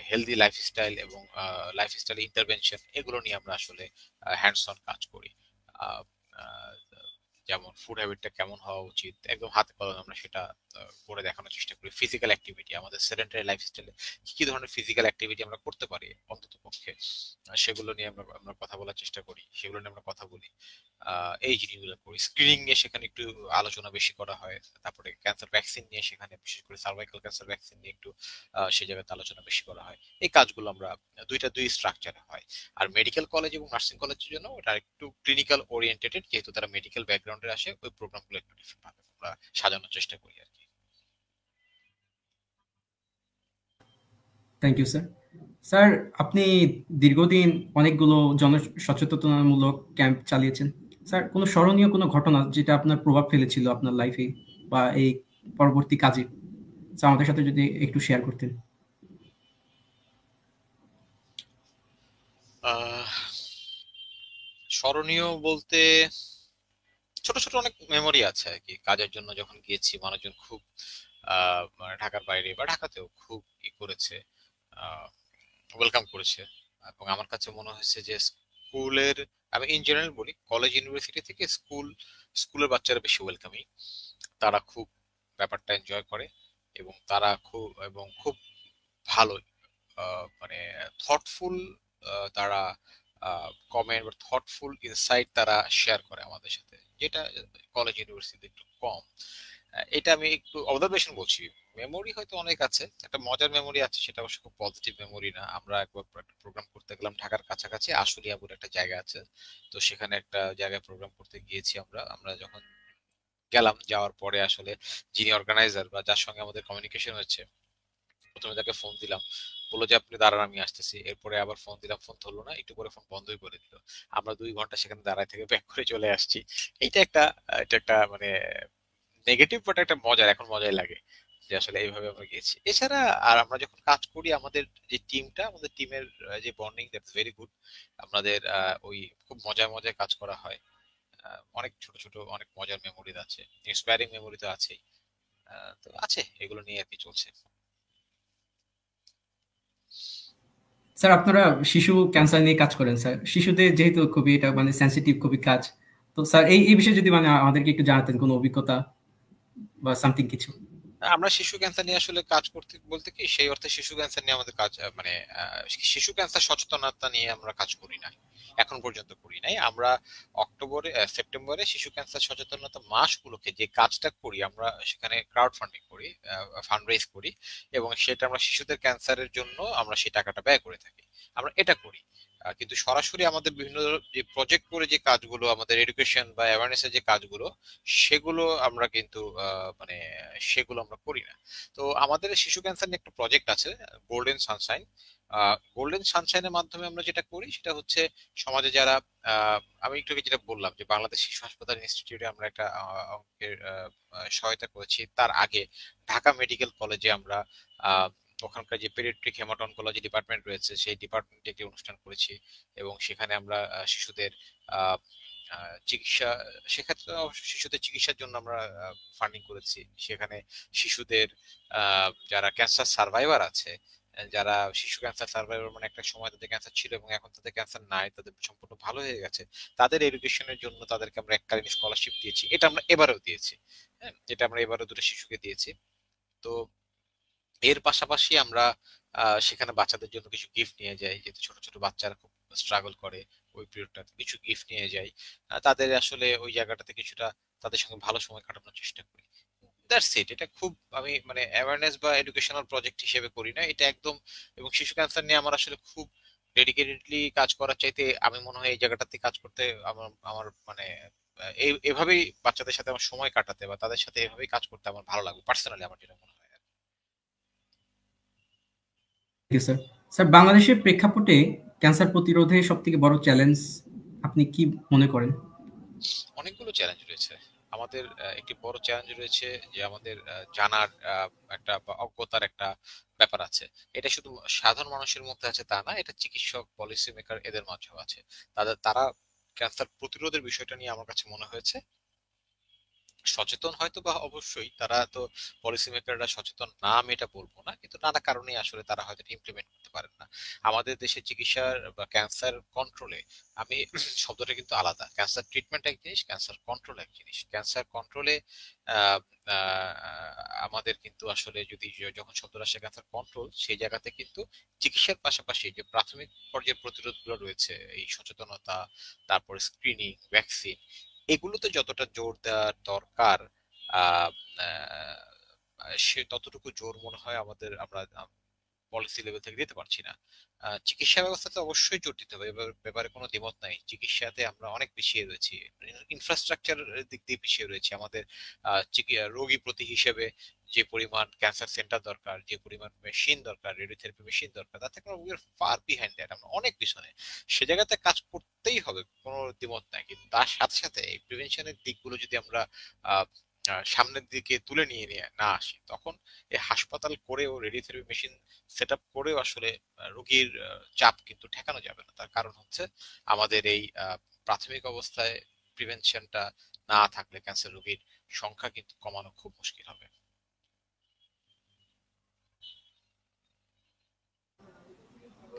হেলদি লাইফস্টাইল এবং লাইফস্টাইল ইন্টারভেনশন এগুলো নিয়ে আমরা আসলে হ্যান্ডস অন কাজ করি। আহ, আহ, যেমন ফুড হ্যাবিটটা কেমন হওয়া উচিত, একদম হাতে কলমে আমরা সেটা করে দেখানোর চেষ্টা করি। ফিজিক্যাল অ্যাক্টিভিটি, আমাদের সেডেন্টারি লাইফস্টাইলে কি কি ধরনের ফিজিক্যাল অ্যাক্টিভিটি আমরা করতে পারি অন্তত পক্ষে, সেগুলো নিয়ে আমরা আমরা কথা বলার চেষ্টা করি, সেগুলো নিয়ে আমরা কথা বলি। এই জিনিসগুলো করি। স্ক্রিনিং নিয়ে সেখানে একটু আলোচনা বেশি করা হয়। তারপরে ক্যান্সার ভ্যাকসিন নিয়ে, সেখানে বিশেষ করে সার্ভাইকাল ক্যান্সার ভ্যাকসিন নিয়ে একটু সেই জায়গাতে আলোচনা বেশি করা হয়। এই কাজগুলো আমরা দুই স্ট্রাকচারে হয়। আর মেডিকেল কলেজ এবং নার্সিং কলেজের জন্য ওটা একটু ক্লিনিক্যাল ওরিয়েন্টেড, যেহেতু তারা মেডিকেল ব্যাকগ্রাউন্ডে আসে, ওই প্রোগ্রামগুলো একটু ডিফারেন্ট ভাবে আমরা সাজানোর চেষ্টা করি আর কি। Thank you sir. স্যার আপনি দীর্ঘদিন অনেকগুলো জনসচেতনতামূলক ক্যাম্প চালিয়েছেন। স্যার কোনো স্মরণীয় কোনো ঘটনা যেটা আপনার প্রভাব ফেলেছিল আপনার লাইফে বা এই পরবর্তী কাজে, স্যার আমাদের সাথে যদি একটু শেয়ার করতেন। আহ, স্মরণীয় বলতে ছোট ছোট অনেক মেমোরি আছে আর কি। কাজের জন্য যখন গিয়েছি, মানুষজন খুব মানে ঢাকার বাইরে বা ঢাকাতেও খুব করেছে, ওয়েলকাম করেছে। এবং আমার কাছে মনে হয়েছে যে স্কুলের, আমি ইন জেনারেল বলি, কলেজ ইউনিভার্সিটি থেকে স্কুলের বাচ্চারা বেশি ওয়েলকামিং। তারা খুব ব্যাপারটা এনজয় করে, এবং তারা খুব ভালো, মানে থটফুল, তারা কমেন্ট বা থটফুল ইনসাইট তারা শেয়ার করে আমাদের সাথে, যেটা কলেজ ইউনিভার্সিটিতে একটু কম। এটা আমি একটু অবজারভেশন বলছি। মেমোরি হয়তো অনেক আছে, একটা মজার মেমোরি আছে, সেটা অবশ্য খুব পজিটিভ মেমোরি না। আমরা একবার একটা প্রোগ্রাম করতে গেলাম ঢাকার কাছাকাছি আশুলিয়া বলে একটা জায়গা আছে। তো সেখানে একটা জায়গায় প্রোগ্রাম করতে গিয়েছি আমরা। আমরা যখন গেলাম, যাওয়ার পরে আসলে যিনি অর্গানাইজার বা যার সঙ্গে আমাদের কমিউনিকেশন হচ্ছে, প্রথমে তাকে ফোন দিলাম, বললো যে আপনি দাঁড়ান আমি আসতেছি। এরপরে আবার ফোন দিলাম, ফোন ধরলো না, একটু পরে ফোন বন্ধই করে দিল। আমরা 2 ঘন্টা সেখানে দাঁড়ায় থেকে ব্যাক করে চলে আসছি। এইটা একটা, এটা একটা মানে নেগেটিভ, বাট একটা মজার, এখন মজাই লাগে যে আসলে এইভাবে আমরা গেছি। এছাড়া আর আমরা যখন কাজ করি, আমাদের যে টিমটা, আমাদের টিমের যে বন্ডিং, দ্যাটস ভেরি গুড। আমাদের ওই খুব মজায় মজায় কাজ করা হয়। অনেক ছোট ছোট অনেক মজার মেমোরি আছে, ইন্সপায়ারিং মেমোরি তো আছেই। তো আছে, এগুলো নিয়ে আর কি চলছে। স্যার আপনারা শিশু ক্যান্সার নিয়ে কাজ করেন স্যার। শিশুদের যেহেতু খুবই এটা মানে সেনসিটিভ খুবই কাজ। তো স্যার এই বিষয়ে যদি মানে আমাদেরকে একটু জানাতেন কোনো অভিজ্ঞতা বা সামথিং কিছু। আমরা শিশু ক্যান্সার নিয়ে আসলে কাজ করতে বলতে কি, সেই অর্থে শিশু ক্যান্সার নিয়ে আমাদের কাজ মানে শিশু ক্যান্সার সচেতনতা নিয়ে আমরা কাজ করি না। এখন পর্যন্ত করি নাই। আমরা সেপ্টেম্বরে শিশু ক্যান্সার সচেতনতা মাসগুলোকে যে কাজটা করি, আমরা সেখানে ক্রাউড ফান্ডিং করি, ফান্ড রেজ করি, এবং সেটা আমরা শিশুদের ক্যান্সারের জন্য আমরা সেই টাকাটা ব্যয় করে থাকি। আমরা এটা করি, কিন্তু সরাসরি আমাদের বিভিন্ন যে প্রজেক্ট করে যে কাজগুলো, আমাদের এডুকেশন বা অ্যাওয়ারনেসের যে কাজগুলো, সেগুলো আমরা কিন্তু মানে সেগুলো আমরা করি না। তো আমাদের শিশু ক্যান্সার নিয়ে একটা প্রজেক্ট আছে, গোল্ডেন সানশাইন। গোল্ডেন সানশাইনের মাধ্যমে আমরা যেটা করি সেটা হচ্ছে সমাজে যারা আমি একটু আগে যেটা বললাম যে বাংলাদেশ শিশু হাসপাতাল ইনস্টিটিউটে আমরা একটা অঙ্কের সহায়তা করেছি। তার আগে ঢাকা মেডিকেল কলেজে আমরা ওখানকার যে পেডিয়াট্রিক হেমাটো-অনকোলজি ডিপার্টমেন্ট রয়েছে, সেই ডিপার্টমেন্টে একটি অনুষ্ঠান করেছি, এবং সেখানে আমরা শিশুদের আহ, চিকিৎসা, সেক্ষেত্রে শিশুদের চিকিৎসার জন্য আমরা ফান্ডিং করেছি। সেখানে শিশুদের যারা ক্যান্সার সার্ভাইভার আছে, যারা শিশু ক্যান্সার সার্ভাইভার মানে একটা সময় তাদের ক্যান্সার ছিল এবং এখন তাদের ক্যান্সার নাই, তাদের সম্পূর্ণ ভালো হয়ে গেছে, তাদের এডুকেশনের জন্য তাদেরকে আমরা এককালীন স্কলারশিপ দিয়েছি। এটা আমরা এবারেও দিয়েছি। হ্যাঁ, এটা আমরা এবারও দুটো শিশুকে দিয়েছি। তো এর পাশাপাশি আমরা সেখানে বাচ্চাদের জন্য কিছু গিফট নিয়ে যাই, যেহেতু ছোট ছোট বাচ্চারা খুব স্ট্রাগল করে ওই পিরিয়ডটাতে, কিছু গিফট নিয়ে যাই। তাদের আসলে ওই জায়গাটাতে কিছুটা তাদের সঙ্গে ভালো সময় কাটানোর চেষ্টা করি। That's it. এটা খুব আমি মানে অ্যাওয়ারনেস বা এডুকেশনাল প্রজেক্ট হিসেবে করি না এটা একদম। এবং শিশু ক্যান্সার নিয়ে আমার আসলে খুব ডেডিকেটেডলি কাজ করার চাইতে আমি মনে হয় এই জায়গাটাতে কাজ করতে আমার আমার মানে এভাবেই বাচ্চাদের সাথে আমার সময় কাটাতে বা তাদের সাথে এভাবেই কাজ করতে আমার ভালো লাগবে পার্সোনালি, আমার যেটা মনে হয়। জি স্যার। স্যার, বাংলাদেশের প্রেক্ষাপটে ক্যান্সার প্রতিরোধে সবথেকে বড় চ্যালেঞ্জ আপনি কি মনে করেন? অনেকগুলো চ্যালেঞ্জ রয়েছে। আমাদের একটি বড় চ্যালেঞ্জ রয়েছে যে আমাদের জানার একটা বা অজ্ঞতার একটা ব্যাপার আছে। এটা শুধু সাধারণ মানুষের মধ্যে আছে তা না, এটা চিকিৎসক, পলিসি মেকার এদের মাঝেও আছে। তারা ক্যান্সার প্রতিরোধের বিষয়টা নিয়ে আমার কাছে মনে হয়েছে সচেতন, হয়তো বা অবশ্যই তারা তো পলিসি মেকাররা সচেতন না, আমি এটা বলবো না, কিন্তু নানা কারণে আসলে তারা হয়তো ইমপ্লিমেন্ট করতে পারেন না। আমাদের দেশে চিকিৎসার বা ক্যান্সার কন্ট্রোলে, আমি শব্দটা কিন্তু আলাদা, ক্যান্সার ট্রিটমেন্ট এক জিনিস, ক্যান্সার কন্ট্রোল এক জিনিস। ক্যান্সার কন্ট্রোলে আমাদের কিন্তু আসলে যদি যখন শব্দটা আসে ক্যান্সার কন্ট্রোল, সেই জায়গাতে কিন্তু চিকিৎসার পাশাপাশি যে প্রাথমিক পর্যায়ের প্রতিরোধগুলো রয়েছে, এই সচেতনতা, তারপরে স্ক্রিনিং, ভ্যাকসিন, এগুলোতে যতটা জোর দেওয়ার দরকার আহ, আহ, সে ততটুকু জোর মনে হয় আমরা পলিসি লেভেল থেকে দিতে পারছি না। চিকিৎসা ব্যবস্থাতে অবশ্যই জোর দিতে হবে, এবার ব্যাপারে কোনো দ্বিমত নাই। চিকিৎসাতে আমরা অনেক পিছিয়ে রয়েছি, ইনফ্রাস্ট্রাকচার দিক দিয়ে পিছিয়ে রয়েছি। আমাদের রোগী প্রতি হিসেবে যে পরিমাণ ক্যান্সার সেন্টার দরকার, যে পরিমাণ মেশিন দরকার, রেডিওথেরাপি মেশিন দরকার, তাতে কোনো উইয়ার ফার বিহাইন্ড দ্যাট, আমরা অনেক পিছনে। সে জায়গাতে কাজ করতেই হবে, কোনো দ্বিমত নাই, কিন্তু তার সাথে সাথে এই প্রিভেনশনের দিকগুলো যদি আমরা আহ, সামনের দিকে তুলে নিয়ে না আসি, তখন এই হাসপাতাল করেও, রেডিওথেরাপি মেশিন সেট আপ করেও আসলে রোগীর চাপ কিন্তু ঠেকানো যাবে না। তার কারণ হচ্ছে আমাদের এই প্রাথমিক অবস্থায় প্রিভেনশনটা না থাকলে ক্যান্সার রোগীর সংখ্যা কিন্তু কমানো খুব মুশকিল হবে।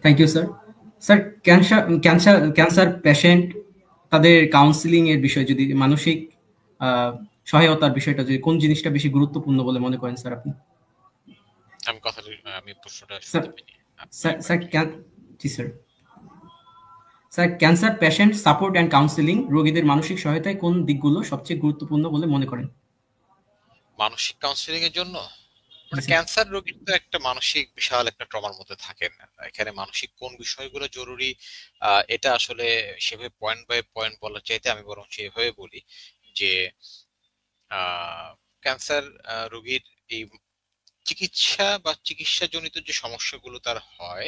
Thank you sir. Sir, cancer patient তাদের কাউন্সিলিং এর বিষয়ে যদি মানসিক আহ, সহায়তার বিষয়টা যদি কোন জিনিসটা বেশি গুরুত্বপূর্ণ বলে মনে করেন স্যার আপনি? আমি প্রশ্নটা স্যার, শুনতে পাইনি, আপনি স্যার একবার স্যার কি? জি sir. Sir, cancer patient support and counselling রোগীদের মানসিক সহায়তায় কোন দিকগুলো সবচেয়ে গুরুত্বপূর্ণ বলে মনে করেন? মানসিক কাউন্সিলিং এর জন্য জি মানে স্যার। ক্যান্সার রোগীর তো একটা মানসিক বিশাল একটা ট্রমার মধ্যে থাকেন। এখানে মানসিক কোন বিষয়গুলো জরুরি এটা আসলে সেভাবে পয়েন্ট বাই পয়েন্ট বলার চাইতে আমি বরং সেভাবে বলি যে ক্যান্সার রোগীর এই চিকিৎসা বা চিকিৎসাজনিত যে সমস্যাগুলো তার হয়,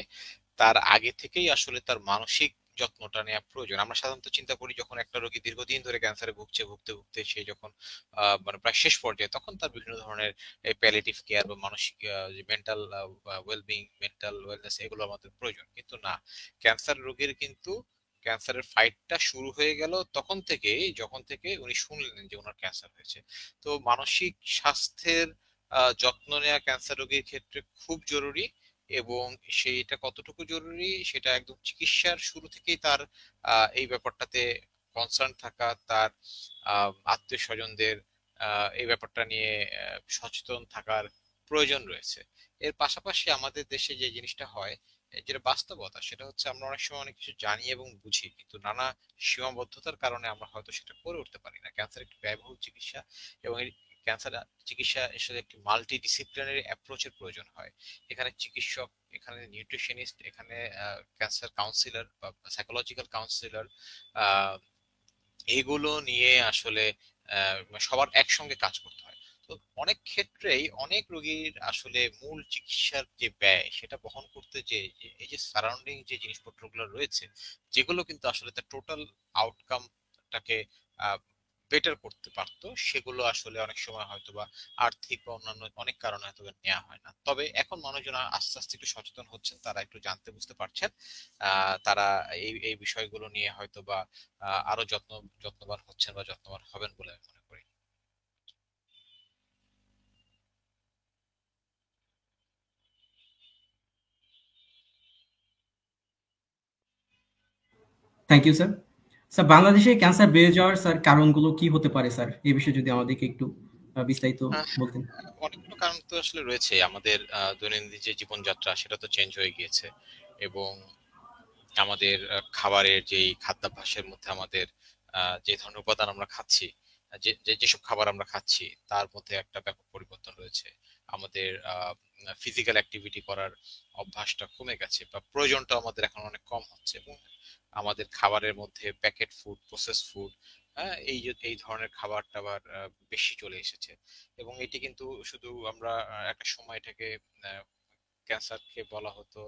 তার আগে থেকেই আসলে তার মানসিক যত্নটা নেওয়া প্রয়োজন। আমরা সাধারণত চিন্তা করি যখন একটা রোগী দীর্ঘদিন ধরে ক্যান্সারে ভুগতে ভুগতে সে যখন মানে প্রায় শেষ পর্যায়ে, তখন তার বিভিন্ন ধরনের প্যালিয়েটিভ কেয়ার বা মানসিক যে মেন্টাল ওয়েলবিং, মেন্টাল ওয়েলনেস, এগুলো আমাদের প্রয়োজন। কিন্তু না, ক্যান্সার রোগীর কিন্তু ক্যান্সারের ফাইটটা শুরু হয়ে গেল তখন থেকে, যখন থেকে উনি শুনলেন যে ওনার ক্যান্সার হয়েছে। তো মানসিক স্বাস্থ্যের যত্ন নেওয়া ক্যান্সার রোগীর ক্ষেত্রে খুব জরুরি। এবং সেইটা কতটুকু জরুরি সেটা একদম চিকিৎসার শুরু থেকেই তার এই ব্যাপারটাতে কনসার্ন থাকা, তার আত্মীয় স্বজনদের এই ব্যাপারটা নিয়ে সচেতন থাকার প্রয়োজন রয়েছে। এর পাশাপাশি আমাদের দেশে যে জিনিসটা হয় যেটা বাস্তবতা সেটা হচ্ছে আমরা অনেক সময় অনেক কিছু জানি এবং বুঝি, কিন্তু নানা সীমাবদ্ধতার কারণে আমরা হয়তো সেটা করে উঠতে পারি না। ক্যান্সার একটি ব্যয়বহুল চিকিৎসা, এবং এই ক্যান্সার চিকিৎসা এসে একটি মাল্টি ডিসিপ্লিনারি অ্যাপ্রোচের প্রয়োজন হয়। এখানে চিকিৎসক, এখানে নিউট্রিশনিস্ট, এখানে ক্যান্সার কাউন্সিলর বা সাইকোলজিক্যাল কাউন্সিলর, এগুলো নিয়ে আসলে সবার একসঙ্গে কাজ করতে হয়। তো অনেক ক্ষেত্রেই অনেক রোগীর আসলে মূল চিকিৎসার যে ব্যয় সেটা বহন করতে, যে এই যে সারাউন্ডিং যে জিনিসপত্রগুলো রয়েছে, যেগুলো কিন্তু আসলে তার টোটাল আউটকামটাকে বেটার করতে পারতো, সেগুলো আসলে অনেক সময় হয়তো বা আর্থিক বা অন্যান্য অনেক কারণে হয়তো বা নেওয়া হয় না। তবে এখন মানুষজন আস্তে আস্তে একটু সচেতন হচ্ছেন, তারা একটু জানতে বুঝতে পারছেন। তারা এই এই বিষয়গুলো নিয়ে হয়তো বা আরো যত্নবান হচ্ছেন বা যত্নবান হবেন বলে আমি মনে করি। Thank you sir. স্যার, বাংলাদেশে ক্যান্সার বেড়ে যাওয়ার স্যার কারণগুলো কি হতে পারে স্যার? এই বিষয়ে যদি আমাদেরকে একটু বিস্তারিত আহ, বলতেন। অনেকগুলো কারণ তো আসলে রয়েছে। আমাদের দৈনন্দিন যে জীবনযাত্রা সেটা তো চেঞ্জ হয়ে গিয়েছে, এবং আমাদের খাবারের যেই খাদ্যাভ্যাসের মধ্যে আমাদের যে ধরনের উপাদান আমরা খাচ্ছি, যেসব খাবার আমরা খাচ্ছি তার মধ্যে একটা ব্যাপক পরিবর্তন রয়েছে। আমাদের ফিজিক্যাল অ্যাক্টিভিটি করার অভ্যাসটা কমে গেছে, বা প্রয়োজনটা আমাদের এখন অনেক কম হচ্ছে, এবং আমাদের খাবারের মধ্যে প্যাকেট ফুড, প্রসেস ফুড, এই ধরনের খাবার টাবার বেশি চলে এসেছে। এবং এটি কিন্তু শুধু আমরা একটা সময় থেকে ক্যান্সারকে বলা হতো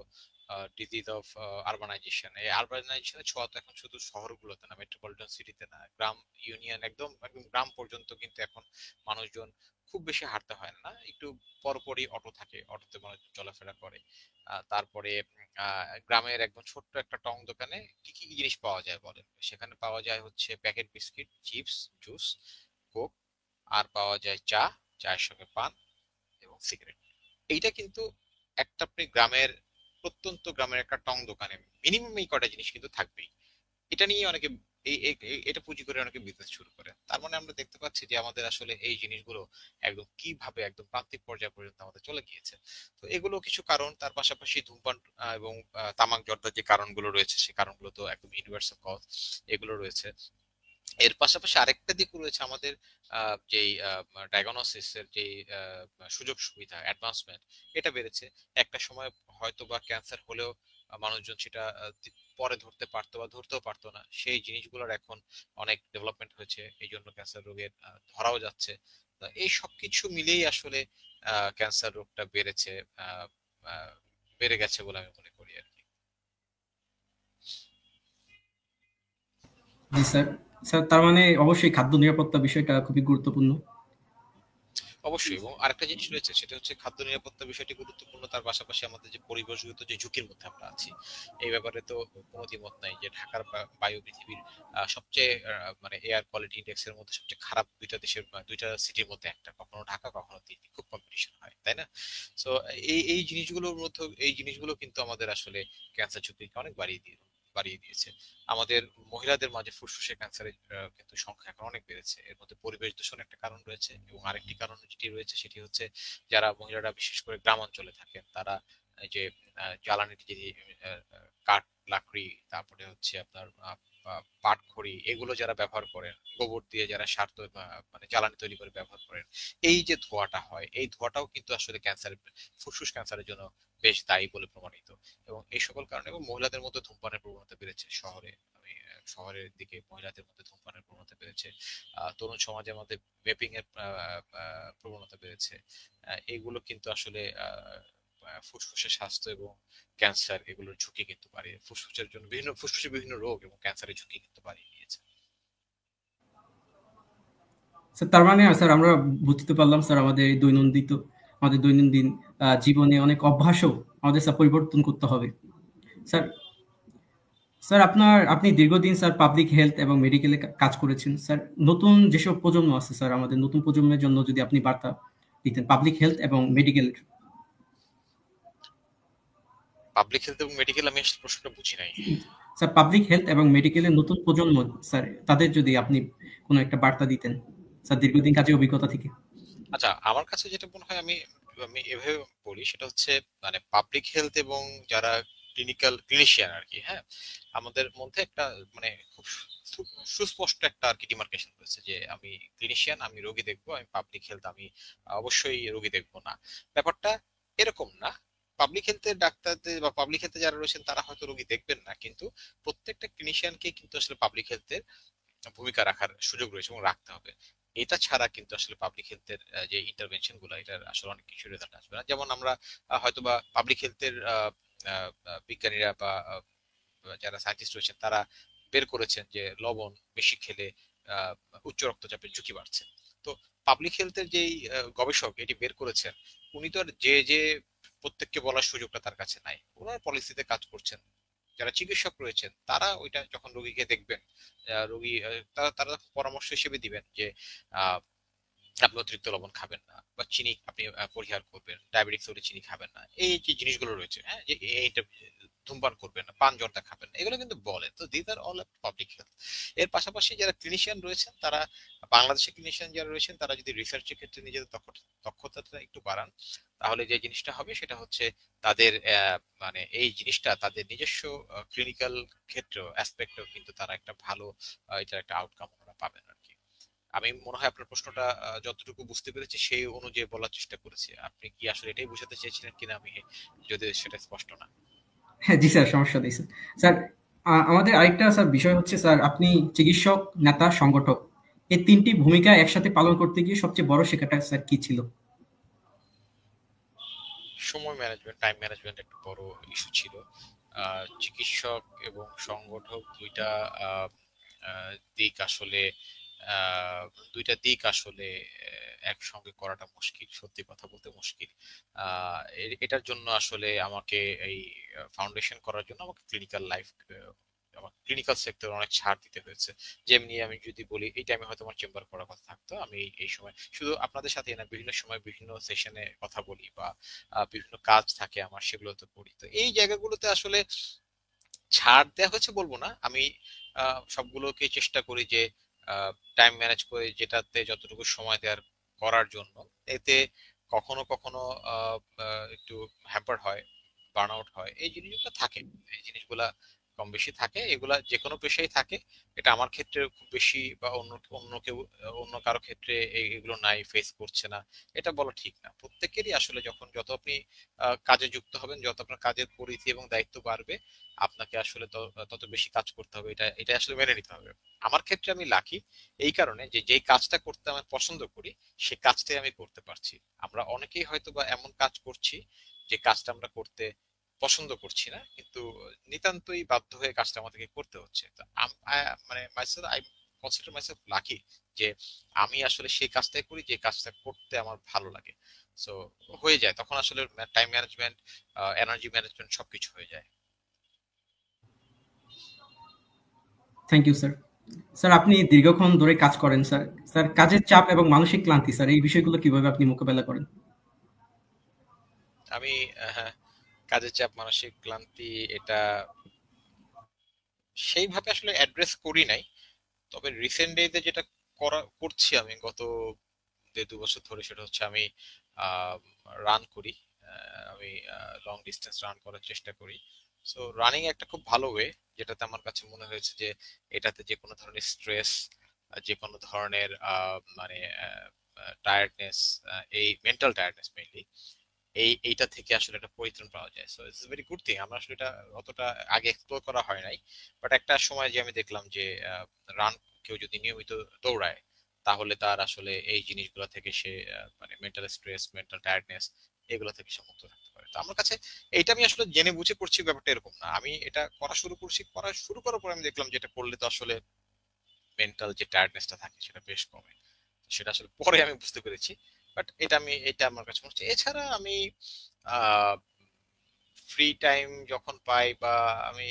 ডিজিজ অফ আরবানাইজেশন। এই আরবানাইজেশনের ছোঁয়া তো এখন শুধু শহরগুলোতে না, মেট্রোপলিটন সিটিতে না, গ্রাম ইউনিয়ন একদম একদম গ্রাম পর্যন্ত কিন্তু এখন মানুষজন খুব বেশি হাঁটতে হয় না, একটু পরপরই অটো থাকে, অটোতে মানুষ চলাফেরা করে। তারপরে গ্রামের একদম ছোট্ট একটা টং দোকানে কি কি জিনিস পাওয়া যায় বলেন? সেখানে পাওয়া যায় হচ্ছে packet biscuit, chips, juice, coke, আর পাওয়া যায় চা, চায়ের সঙ্গে পান এবং সিগারেট। এইটা কিন্তু একটা আপনি গ্রামের, প্রত্যন্ত গ্রামের একটা টং দোকানে মিনিমাম এই কটা জিনিস কিন্তু থাকবেই। এটা নিয়ে অনেকে এটা পুঁজি করে অনেকে বিজনেস শুরু করে। তার মানে আমরা দেখতে পাচ্ছি যে আমাদের আসলে এই জিনিসগুলো একদম কিভাবে একদম প্রান্তিক পর্যায় পর্যন্ত আমাদের চলে গিয়েছে। তো এগুলো কিছু কারণ। তার পাশাপাশি ধূমপান এবং তামাক জর্দার যে কারণগুলো রয়েছে, সেই কারণগুলো তো একদম ইউনিভার্সাল কজ, এগুলো রয়েছে। এর পাশাপাশি আরেকটা দিক রয়েছে আমাদের যেই ডায়াগনোসিস এর যে সুযোগ সুবিধা, অ্যাডভান্সমেন্ট, এটা বেড়েছে। একটা সময় হয়তো বা ক্যান্সার হলেও মানুষজন সেটা পরে ধরতে পারতো বা ধরতেও পারতো না, সেই জিনিসগুলোর এখন অনেক ডেভেলপমেন্ট হয়েছে, এই জন্য ক্যান্সার রোগের ধরাও যাচ্ছে। তো এই সবকিছু মিলেই আসলে ক্যান্সার রোগটা বেড়েছে, আহ, আহ, বেড়ে গেছে বলে আমি মনে করি আর কি। জি স্যার। স্যার, তার মানে অবশ্যই খাদ্য নিরাপত্তা বিষয়টা খুবই গুরুত্বপূর্ণ। অবশ্যই। এবং আরেকটা জিনিস রয়েছে, সেটা হচ্ছে খাদ্য নিরাপত্তা বিষয়টি গুরুত্বপূর্ণ, তার পাশাপাশি আমাদের যে পরিবেশগত যে ঝুঁকির মধ্যে আমরা আছি, এই ব্যাপারে তো কোনো দ্বিমত নাই যে ঢাকার বায়ু পৃথিবীর সবচেয়ে মানে এয়ার কোয়ালিটি ইন্ডেক্স এর মধ্যে সবচেয়ে খারাপ দুইটা দেশের দুইটা সিটির মধ্যে একটা, কখনো ঢাকা কখনো দিল্লি, খুব কম্পিটিশন হয়, তাই না? সো এই জিনিসগুলোর মধ্যে, এই জিনিসগুলো কিন্তু আমাদের আসলে ক্যান্সার ঝুঁকিকে অনেক বাড়িয়ে দিয়েছে। আমাদের মহিলাদের মাঝে ফুসফুসে ক্যান্সারের কিন্তু সংখ্যা এখন অনেক বেড়েছে। এর মধ্যে পরিবেশ দূষণ একটা কারণ রয়েছে, এবং আরেকটি কারণ যেটি রয়েছে সেটি হচ্ছে যারা মহিলারা বিশেষ করে গ্রামাঞ্চলে থাকেন, তারা এই যে জ্বালানির যে কাঠ, লাকড়ি, তারপরে হচ্ছে আপনার পাটখড়ি, এগুলো যারা ব্যবহার করেন, গোবর দিয়ে যারা মানে জ্বালানি তৈরি করে ব্যবহার করেন, এই যে ধোঁয়াটা হয়, এই ধোঁয়াটাও কিন্তু আসলে ক্যান্সার, ফুসফুস ক্যান্সারের জন্য বেশ দায়ী বলে প্রমাণিত। এবং এই সকল কারণে, এবং মহিলাদের মধ্যে ধূমপানের প্রবণতা বেড়েছে শহরে। আমি শহরের দিকে মহিলাদের মধ্যে ধূমপানের প্রবণতা বেড়েছে। তরুণ সমাজের মধ্যে ভেপিং এর প্রবণতা বেড়েছে। এগুলো কিন্তু আসলে ফুসফুসের স্বাস্থ্য এবং ক্যান্সার, এগুলোর ঝুঁকি কিন্তু বাড়িয়ে, ফুসফুসের জন্য বিভিন্ন ফুসফুসের বিভিন্ন রোগ এবং ক্যান্সারের ঝুঁকি কিন্তু বাড়িয়ে দিয়েছে। স্যার, তার মানে স্যার আমরা বুঝতে পারলাম স্যার আমাদের দৈনন্দিন জীবনে অনেক অভ্যাসও আমাদের স্যার পরিবর্তন করতে হবে। স্যার, স্যার, আপনি দীর্ঘদিন স্যার পাবলিক হেলথ এবং মেডিকেলে কাজ করেছেন। স্যার, নতুন যেসব প্রজন্ম আছে স্যার, আমাদের নতুন প্রজন্মের জন্য যদি আপনি বার্তা দিতেন পাবলিক হেলথ এবং মেডিকেলের। পাবলিক হেলথ এবং মেডিকেল, আমি আসলে প্রশ্নটা বুঝি নাই। স্যার, পাবলিক হেলথ এবং মেডিকেলের নতুন প্রজন্ম স্যার, তাদের যদি আপনি কোনো একটা বার্তা দিতেন স্যার, দীর্ঘদিন কাজের অভিজ্ঞতা থেকে। আচ্ছা, আমার কাছে যেটা মনে হয়, আমি আমি এভাবে বলি, সেটা হচ্ছে মানে পাবলিক হেলথ এবং যারা ক্লিনিশিয়ান আর কি। হ্যাঁ, আমাদের মধ্যে একটা মানে খুব সুস্পষ্ট একটা আর কি ডিমার্কেশন রয়েছে যে আমি ক্লিনিশিয়ান, আমি রোগী দেখবো, আমি পাবলিক হেলথ আমি অবশ্যই রোগী দেখবো না। ব্যাপারটা এরকম না। পাবলিক হেলথের ডাক্তারদের বা পাবলিক হেলথে যারা রয়েছেন তারা হয়তো রোগী দেখবেন না, কিন্তু প্রত্যেকটা ক্লিনিশিয়ানকে কিন্তু আসলে পাবলিক হেলথের ভূমিকা রাখার সুযোগ রয়েছে এবং রাখতে হবে। এটা ছাড়া কিন্তু আসলে পাবলিক হেলথের যে ইন্টারভেনশন গুলো, এটার আসলে অনেক কিছু রেজাল্ট আসবে না। যেমন আমরা হয়তোবা পাবলিক হেলথের বিজ্ঞানীরা বা যারা সায়েন্টিস্ট রয়েছেন তারা বের করেছেন যে লবণ বেশি খেলে আহ, উচ্চ রক্তচাপের ঝুঁকি বাড়ছে। তো পাবলিক হেলথের যেই গবেষক এটি বের করেছেন, উনি তো আর যে প্রত্যেককে বলার সুযোগটা তার কাছে নাই, ওনার পলিসিতে কাজ করছেন। যারা চিকিৎসক রয়েছেন তারা ওইটা যখন রোগীকে দেখবেন, রোগী তারা তারা পরামর্শ হিসেবে দিবেন যে আহ, আপনি অতিরিক্ত লবণ খাবেন না বা চিনি আপনি পরিহার করবেন, ডায়াবেটিক্স হলে চিনি খাবেন না, এই যে জিনিসগুলো রয়েছে, হ্যাঁ, যে এইটা ধূমপান করবেন না, পান জর্দা খাবেন না, এগুলো কিন্তু বলে। তো this are all public health. এর পাশাপাশি যারা ক্লিনিশিয়ান রয়েছেন তারা, বাংলাদেশের ক্লিনিশিয়ান যারা রয়েছেন তারা যদি রিসার্চের ক্ষেত্রে নিজেদের দক্ষতাটা একটু বাড়ান, তাহলে যে জিনিসটা হবে সেটা হচ্ছে তাদের মানে এই জিনিসটা তাদের নিজস্ব ক্লিনিক্যাল ক্ষেত্রেও অ্যাসপেক্টেও কিন্তু তারা একটা ভালো এটার একটা আউটকাম ওরা পাবেন আর কি। আমি মনে হয় আপনার প্রশ্নটা যতটুকু বুঝতে পেরেছি সেই অনুযায়ী বলার চেষ্টা করেছি। আপনি কি আসলে এটাই বোঝাতে চেয়েছিলেন কিনা, আমি যদি সেটা স্পষ্ট না। হ্যাঁ, জি স্যার, সমস্যা নেই স্যার। স্যার, আমাদের আরেকটা স্যার বিষয় হচ্ছে স্যার, আপনি চিকিৎসক, নেতা, সংগঠক, এই ৩ টি ভূমিকা একসাথে পালন করতে গিয়ে সবচেয়ে বড় শেখাটা স্যার কি ছিল? সময় ম্যানেজমেন্ট, টাইম ম্যানেজমেন্ট একটা বড় ইস্যু ছিল। চিকিৎসক এবং সংগঠক দুইটা আহ, আহ, দিক আসলে আহ, দুইটা দিক আসলে একসঙ্গে করাটা মুশকিল, সত্যি কথা বলতে মুশকিল। এটার জন্য আসলে আমাকে এই ফাউন্ডেশন করার জন্য আমাকে ক্লিনিক্যাল লাইফ, আমার ক্লিনিক্যাল সেক্টর অনেক ছাড় দিতে হয়েছে। যেমনি আমি যদি বলি এই টাইমে হয়তো আমার চেম্বার করার কথা থাকতো, আমি এই সময় শুধু আপনাদের সাথে না, বিভিন্ন সময় বিভিন্ন সেশনে কথা বলি বা বিভিন্ন কাজ থাকে আমার, সেগুলোতে করি। তো এই জায়গাগুলোতে আসলে ছাড় দেওয়া হয়েছে বলবো না, আমি সবগুলোকে চেষ্টা করি যে টাইম ম্যানেজ করে যেটাতে যতটুকু সময় দেওয়ার করার জন্য। এতে কখনো কখনো একটু হ্যাম্পার হয়, বার্ন আউট হয়, এই জিনিসগুলো থাকে। এই জিনিসগুলা কম বেশি থাকে, এগুলা যে কোনো পেশায় থাকে। এটা আমার ক্ষেত্রে খুব বেশি বা অন্য অন্য কেউ অন্য কারো ক্ষেত্রে এগুলো নাই, ফেস করছে না, এটা বলা ঠিক না। প্রত্যেকেরই আসলে যখন যত আপনি কাজে যুক্ত হবেন, যত আপনার কাজের পরিধি এবং দায়িত্ব বাড়বে, আপনাকে আসলে তত বেশি কাজ করতে হবে, এটা এটা আসলে মেনে নিতে হবে। আমার ক্ষেত্রে আমি লাকি এই কারণে যে যেই কাজটা করতে আমি পছন্দ করি সেই কাজটাই আমি করতে পারছি। আমরা অনেকেই হয়তো বা এমন কাজ করছি যে কাজটা আমরা করতে পছন্দ করছি না, কিন্তু নিতান্তই বাধ্য হয়ে কাজটা আমাদেরকে করতে হচ্ছে। তো মানে myself I consider myself lucky যে আমি আসলে সেই কাজটাই করি যে কাজটা করতে আমার ভালো লাগে। সো হয়ে যায় তখন আসলে টাইম ম্যানেজমেন্ট, এনার্জি ম্যানেজমেন্ট সবকিছু হয়ে যায়। Thank you sir. স্যার, আপনি দীর্ঘক্ষণ ধরে কাজ করেন স্যার। স্যার, কাজের চাপ এবং মানসিক ক্লান্তি স্যার, এই বিষয়গুলো কিভাবে আপনি মোকাবেলা করেন? আমি কাজের চাপ, মানসিক ক্লান্তি এটা সেইভাবে আসলে অ্যাড্রেস করি নাই। তবে রিসেন্ট ডেতে যেটা করছি আমি গত 1.5-2 বছর ধরে, সেটা হচ্ছে আমি রান করি। আমি লং ডিস্টেন্স রান করার চেষ্টা করি। সো রানিং একটা খুব ভালো ওয়ে, যেটাতে আমার কাছে মনে হয়েছে যে এটাতে যে কোনো ধরনের স্ট্রেস, যে কোনো ধরনের মানে টায়ার্ডনেস, এই মেন্টাল টায়ার্ডনেস মেইনলি, এইটা থেকে আসলে একটা পরিত্রাণ পাওয়া যায়। So it's very good thing. আমরা আসলে এটা অতটা আগে এক্সপ্লোর করা হয় নাই, বাট একটা সময় যে আমি দেখলাম যে রান কেউ যদি নিয়মিত দৌড়ায় তাহলে তার আসলে এই জিনিসগুলো থেকে সে মানে মেন্টাল স্ট্রেস, মেন্টাল টায়ার্ডনেস, এগুলো থেকে সে মুক্ত থাকতে পারে। তো আমার কাছে এইটা আমি আসলে জেনে বুঝে করছি ব্যাপারটা এরকম না। আমি এটা করা শুরু করছি, করা শুরু করার পর আমি দেখলাম যে এটা করলে তো আসলে মেন্টাল যে টায়ার্ডনেসটা থাকে সেটা বেশ কমে। সেটা আসলে পরে আমি বুঝতে পেরেছি। বাট এটা আমার কাছে মনে হচ্ছে। এছাড়া আমি ফ্রি টাইম যখন পাই বা আমি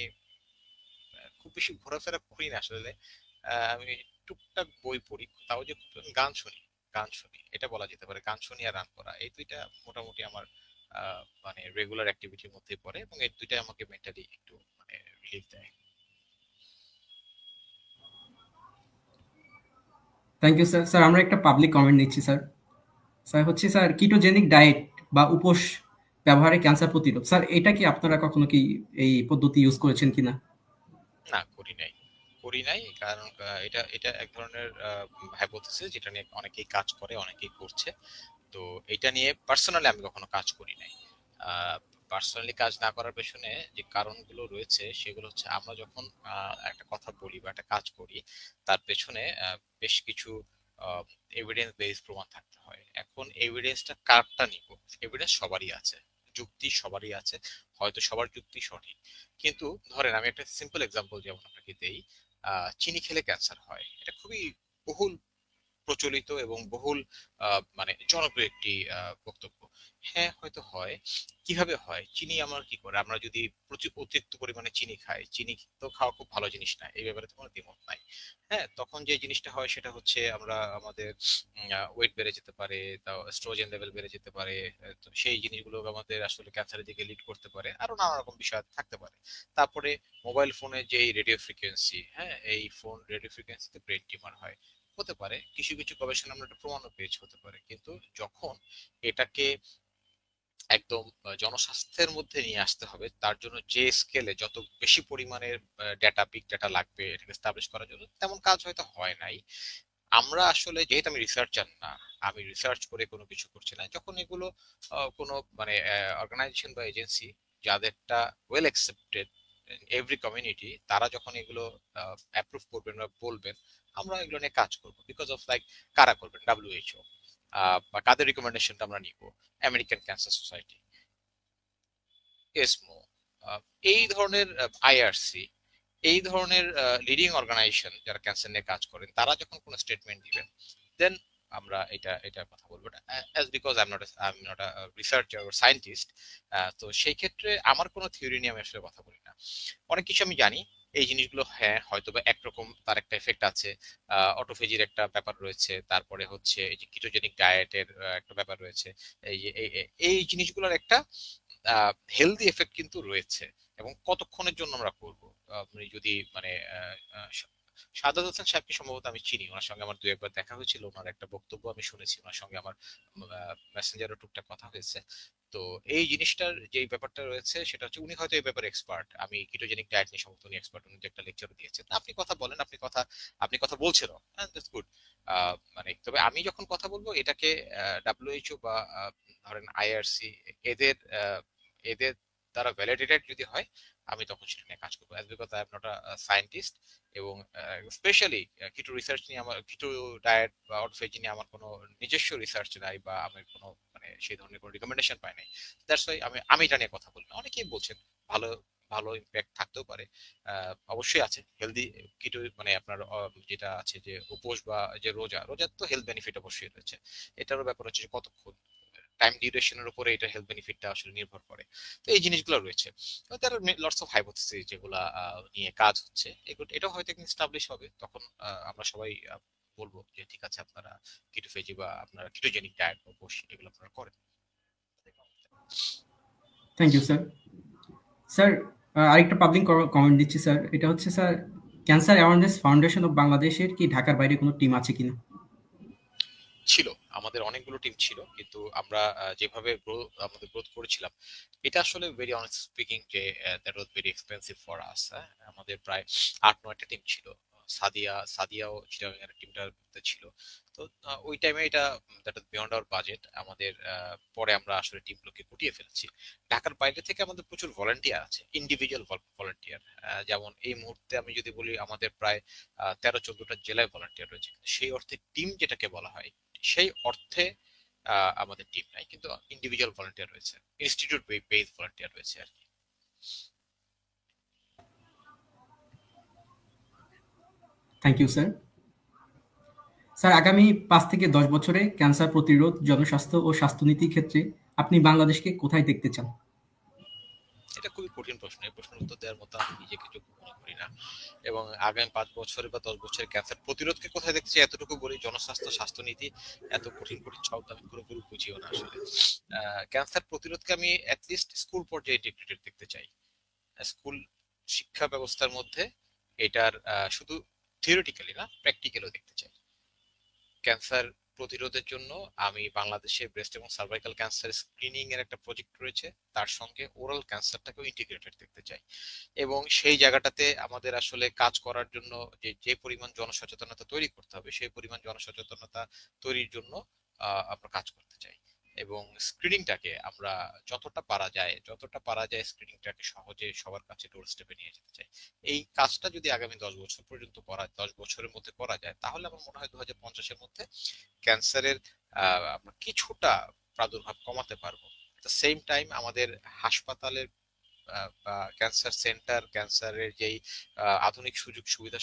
খুব বেশি ঘোরাফেরা করি না আসলে। আমি টুকটাক বই পড়ি, তাও যে খুব আমি গান শুনি এটা বলা যেতে পারে। গান শুনি আর রান করা, এই দুইটা মোটামুটি আমার মানে রেগুলার অ্যাক্টিভিটির মধ্যে পড়ে এবং এই দুইটাই আমাকে মেন্টালি একটু মানে রিলিফ দেয়। Thank you sir. স্যার, আমরা একটা পাবলিক কমেন্ট নিচ্ছি স্যার। স্যার হচ্ছে স্যার, কিটোজেনিক ডায়েট বা উপোস ব্যবহারে ক্যান্সার প্রতিরোধ। স্যার এটা কি আপনারা কখনো কি এই পদ্ধতি ইউজ করেছেন কিনা? না, করি নাই। করি নাই কারণ এটা এটা এক ধরনের হাইপোথিসিস যেটা নিয়ে অনেকেই কাজ করে, অনেকেই করছে। তো এটা নিয়ে পার্সোনালি আমি কখনো কাজ করি নাই। পার্সোনালি কাজ না করার পেছনে যে কারণগুলো রয়েছে সেগুলো হচ্ছে আমরা যখন একটা কথা বলি বা একটা কাজ করি তার পেছনে বেশ কিছু এভিডেন্স বেস প্রমাণ থাকতে হয়। এখন এভিডেন্সটা কারটা নিব? এভিডেন্স সবারই আছে, যুক্তি সবারই আছে, হয়তো সবার যুক্তি সঠিক, কিন্তু ধরেন আমি একটা সিম্পল এক্সাম্পল যেমন আপনাকে দেই, চিনি খেলে ক্যান্সার হয়, এটা খুবই বহুল প্রচলিত এবং বহুল মানে জনপ্রিয় একটি বক্তব্য। হ্যাঁ, হয়তো হয়। কিভাবে হয়? চিনি আমার কি করে? আমরা যদি প্রচুর অতিরিক্ত পরিমাণে চিনি খাই, চিনি তো খাওয়া খুব ভালো জিনিস না, এই ব্যাপারে তো কোনো দ্বিমত নাই। হ্যাঁ, তখন যে জিনিসটা হয় সেটা হচ্ছে আমরা আমাদের ওয়েট বেড়ে যেতে পারে, তাও এস্ট্রোজেন লেভেল বেড়ে যেতে পারে। তো সেই জিনিসগুলো আমাদের আসলে ক্যান্সারের দিকে লিড করতে পারে, আরো নানা রকম বিষয় থাকতে পারে। তারপরে মোবাইল ফোনে যে রেডিও ফ্রিকোয়েন্সি, হ্যাঁ, এই ফোন রেডিও ফ্রিকোয়েন্সিতে ব্রেন টিউমার হয়, হতে পারে। কিছু কিছু গবেষণা আমরা একটা প্রমাণও পেয়েছি, হতে পারে। কিন্তু যখন এটাকে একদম জনস্বাস্থ্যের মধ্যে নিয়ে আসতে হবে, তার জন্য যে স্কেলে যত বেশি পরিমাণের ডেটা, বিগ ডেটা লাগবে এটাকে এস্টাবলিশ করার জন্য, তেমন কাজ হয়তো হয় নাই। আমরা আসলে, যেহেতু আমি রিসার্চার না, আমি রিসার্চ করে কোনো কিছু করছি না, যখন এগুলো কোনো মানে অর্গানাইজেশন বা এজেন্সি যাদেরটা ওয়েল অ্যাকসেপ্টেড এভরি কমিউনিটি, তারা যখন এগুলো অ্যাপ্রুভ করবেন বা বলবেন, আমরা এগুলো নিয়ে কাজ করবো। বিকজ অফ লাইক, কারা করবেন? ডাব্লিউএইচও। বা কাদের রিকমেন্ডেশনটা আমরা নিব? আমেরিকান ক্যান্সার সোসাইটি, এসমো, এই ধরনের আইআরসি, এই ধরনের লিডিং অর্গানাইজেশন যারা ক্যান্সার নিয়ে কাজ করেন, তারা যখন কোনো স্টেটমেন্ট দিবেন, দেন আমরা এটা কথা বলবো। As because I am not researcher or scientist, তো সেই ক্ষেত্রে আমার কোনো থিওরি নিয়ে আমি আসলে কথা বলি না। অনেক কিছু আমি জানি, এই জিনিসগুলো হ্যাঁ হয়তো বা একরকম তার একটা এফেক্ট আছে, অটোফেজির একটা ব্যাপার রয়েছে, তারপরে হচ্ছে এই যে কিটোজেনিক ডায়েটের একটা ব্যাপার রয়েছে, এই যে এই জিনিসগুলোর একটা হেলদি এফেক্ট কিন্তু রয়েছে। এবং কতক্ষণের জন্য আমরা করব? আপনি যদি মানে সাদাত হোসেন সাহেবকে সম্ভবত আমি চিনি, ওনার সঙ্গে আমার দু একবার দেখা হয়েছিল, ওনার একটা বক্তব্য আমি শুনেছি, ওনার সঙ্গে আমার মেসেঞ্জারে টুকটাক কথা হয়েছে। তো এই জিনিসটার যে ব্যাপারটা রয়েছে সেটা হচ্ছে উনি হয়তো এই ব্যাপারে এক্সপার্ট, আমি কিটোজেনিক ডায়েট নিয়ে সম্ভবত উনি এক্সপার্ট, উনি যে একটা লেকচার দিয়েছেন। আপনি কথা বলেন, আপনি কথা বলছেন, হ্যাঁ, দ্যাটস গুড। মানে তবে আমি যখন কথা বলবো এটাকে ডাব্লিউএইচও বা ধরেন আইআরসি, এদের এদের দ্বারা ভ্যালিডেটেড যদি হয়, আমি তখন সেটা নিয়ে কাজ করবো। As because I am not a scientist, এবং স্পেশালি কিটো রিসার্চ নিয়ে আমার, কিটো ডায়েট বা অটোফেজি নিয়ে আমার কোনো নিজস্ব রিসার্চ নাই, বা আমার কোনো মানে সেই ধরনের কোনো রিকমেন্ডেশন পাই নাই। দ্যাটস ওয়াই আমি এটা নিয়ে কথা বলি না। অনেকেই বলছেন ভালো ভালো ইম্প্যাক্ট থাকতেও পারে, অবশ্যই আছে। হেলদি কিটো মানে আপনার যেটা আছে যে উপোস বা যে রোজা, রোজার তো হেলথ বেনিফিট অবশ্যই রয়েছে। এটারও ব্যাপার হচ্ছে যে কতক্ষণ, টাইম ডিউরেশনের উপরে এটা হেলথ বেনিফিটটা আসলে নির্ভর করে। তো এই জিনিসগুলো রয়েছে। তার লটস অফ হাইপোথিসিস যেগুলা নিয়ে কাজ হচ্ছে, এগুলো এটাও হয়তো একদিন স্টাবলিশ হবে, তখন আমরা সবাই বলবো যে ঠিক আছে, আপনারা কিটোফেজি বা আপনারা কিটোজেনিক ডায়েট বা উপোস এগুলো আপনারা করেন। Thank you sir. স্যার আরেকটা পাবলিক কমেন্ট দিচ্ছি স্যার, এটা হচ্ছে sir, cancer awareness foundation of বাংলাদেশের কি ঢাকার বাইরে কোনো টিম আছে কিনা? ছিল, আমাদের অনেকগুলো টিম ছিল, কিন্তু আমরা যেভাবে আমাদের গ্রোথ করেছিলাম, এটা আসলে ভেরি অনেস্ট স্পিকিং যে that was very expensive for us. আমাদের প্রায় 8-9টা টিম ছিল। সাদিয়াও চিটাগাং এর টিমটা ছিল। তো ওই টাইমে এটা that was beyond our budget আমাদের। পরে আমরা আসলে টিমগুলোকে গুটিয়ে ফেলেছি। ঢাকার বাইরে থেকে আমাদের প্রচুর ভলান্টিয়ার আছে, ইন্ডিভিজুয়াল ভলান্টিয়ার। যেমন এই মুহূর্তে আমি যদি বলি, আমাদের প্রায় 13-14টা জেলায় ভলান্টিয়ার রয়েছে। সেই অর্থে টিম যেটাকে বলা হয়, সেই অর্থে আমাদের টিম নাই, কিন্তু ইন্ডিভিজুয়াল ভলান্টিয়ার রয়েছে, ইনস্টিটিউট বেস ভলান্টিয়ার রয়েছে আর কি। Thank you sir. স্যার আগামী 5 থেকে 10 বছরে ক্যান্সার প্রতিরোধ, জনস্বাস্থ্য ও স্বাস্থ্যনীতির ক্ষেত্রে আপনি বাংলাদেশকে কোথায় দেখতে চান? এটা খুবই কঠিন প্রশ্ন, এই প্রশ্নের উত্তর দেওয়ার মতো আমি নিজেকে যোগ্য মনে করি না। এবং আগামী 5 বছরে বা 10 বছরে ক্যান্সার প্রতিরোধকে কোথায় দেখতে চাই এতটুকু বলি, জনস্বাস্থ্য স্বাস্থ্যনীতি এত কঠিন কঠিন শব্দ আমি পুরোপুরি বুঝিও না আসলে। ক্যান্সার প্রতিরোধকে আমি অ্যাটলিস্ট স্কুল পর্যায়ে ইন্টিগ্রেটেড দেখতে চাই। স্কুল শিক্ষা ব্যবস্থার মধ্যে এটার শুধু থিওরিটিক্যালি না, প্র্যাকটিক্যালও দেখতে চাই। ক্যান্সার প্রতিরোধের জন্য আমি বাংলাদেশে ব্রেস্ট এবং সার্ভাইকাল ক্যান্সার স্ক্রিনিং এর একটা প্রজেক্ট রয়েছে, তার সঙ্গে ওরাল ক্যান্সারটাকেও ইন্টিগ্রেটেড দেখতে চাই। এবং সেই জায়গাটাতে আমাদের আসলে কাজ করার জন্য যে পরিমাণ জনসচেতনতা তৈরি করতে হবে, সেই পরিমাণ জনসচেতনতা তৈরির জন্য আমরা কাজ করতে চাই। এবং স্ক্রিনিংটাকে আমরা যতটা পারা যায় স্ক্রিনিংটাকে সহজে সবার কাছে ডোর স্টেপে নিয়ে যেতে চাই। এই কাজটা যদি আগামী 10 বছর পর্যন্ত 10 বছরের মধ্যে করা যায়, তাহলে আমার মনে হয় 2050-এর মধ্যে ক্যান্সারের আমরা কিছুটা প্রাদুর্ভাব কমাতে পারবো। এট দ্য সেম টাইম আমাদের হাসপাতালের বা ক্যান্সার সেন্টার, ক্যান্সারের যেই আধুনিক সুযোগ সুবিধা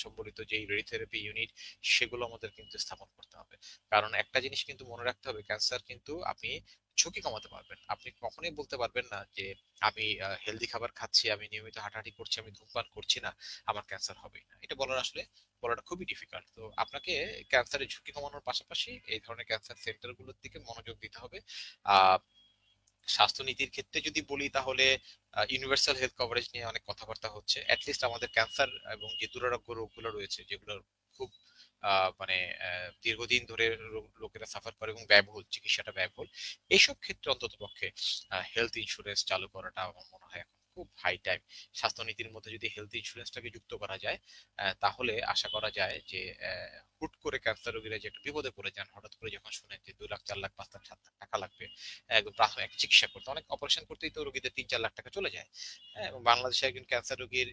সম্বলিত যেই রেডিওথেরাপি ইউনিট, সেগুলো আমাদের কিন্তু স্থাপন করতে হবে। কারণ একটা জিনিস কিন্তু মনে রাখতে হবে, ক্যান্সার কিন্তু আপনি ঝুঁকি কমাতে পারবেন, আপনি কখনোই বলতে পারবেন না যে আমি হেলদি খাবার খাচ্ছি, আমি নিয়মিত হাঁটাহাঁটি করছি, আমি ধূমপান করছি না, আমার ক্যান্সার হবেই না। এটা বলাটা খুবই ডিফিকাল্ট। তো আপনাকে ক্যান্সারের ঝুঁকি কমানোর পাশাপাশি এই ধরনের ক্যান্সার সেন্টারগুলোর দিকে মনোযোগ দিতে হবে। আহ স্বাস্থ্যনীতির ক্ষেত্রে যদি বলি, তাহলে ইউনিভার্সাল হেলথ কভারেজ নিয়ে অনেক কথাবার্তা হচ্ছে। অ্যাটলিস্ট আমাদের ক্যান্সার এবং যে দুরারোগ্য রোগগুলো রয়েছে, যেগুলো খুব মানে দীর্ঘদিন ধরে লোকেরা সাফার করে এবং ব্যয়বহুল, চিকিৎসাটা ব্যয়বহুল, এইসব ক্ষেত্রে অন্তত পক্ষে হেলথ ইন্স্যুরেন্স চালু করাটা আমার মনে হয় এখন খুব হাই টাইম। স্বাস্থ্যনীতির মধ্যে যদি হেলথ ইন্স্যুরেন্সটাকে যুক্ত করা যায়, তাহলে আশা করা যায় যে হুট করে ক্যান্সার রোগীরা যে একটা বিপদে পড়ে যান, হঠাৎ করে যখন শুনেন যে 2 লাখ, 4 লাখ, 5 লাখ, 7 লাখ টাকা লাগবে একদম প্রাথমিক চিকিৎসা করতে, অনেক অপারেশন করতেই তো রোগীদের 3-4 লাখ টাকা চলে যায়। এবং বাংলাদেশে একজন ক্যান্সার রোগীর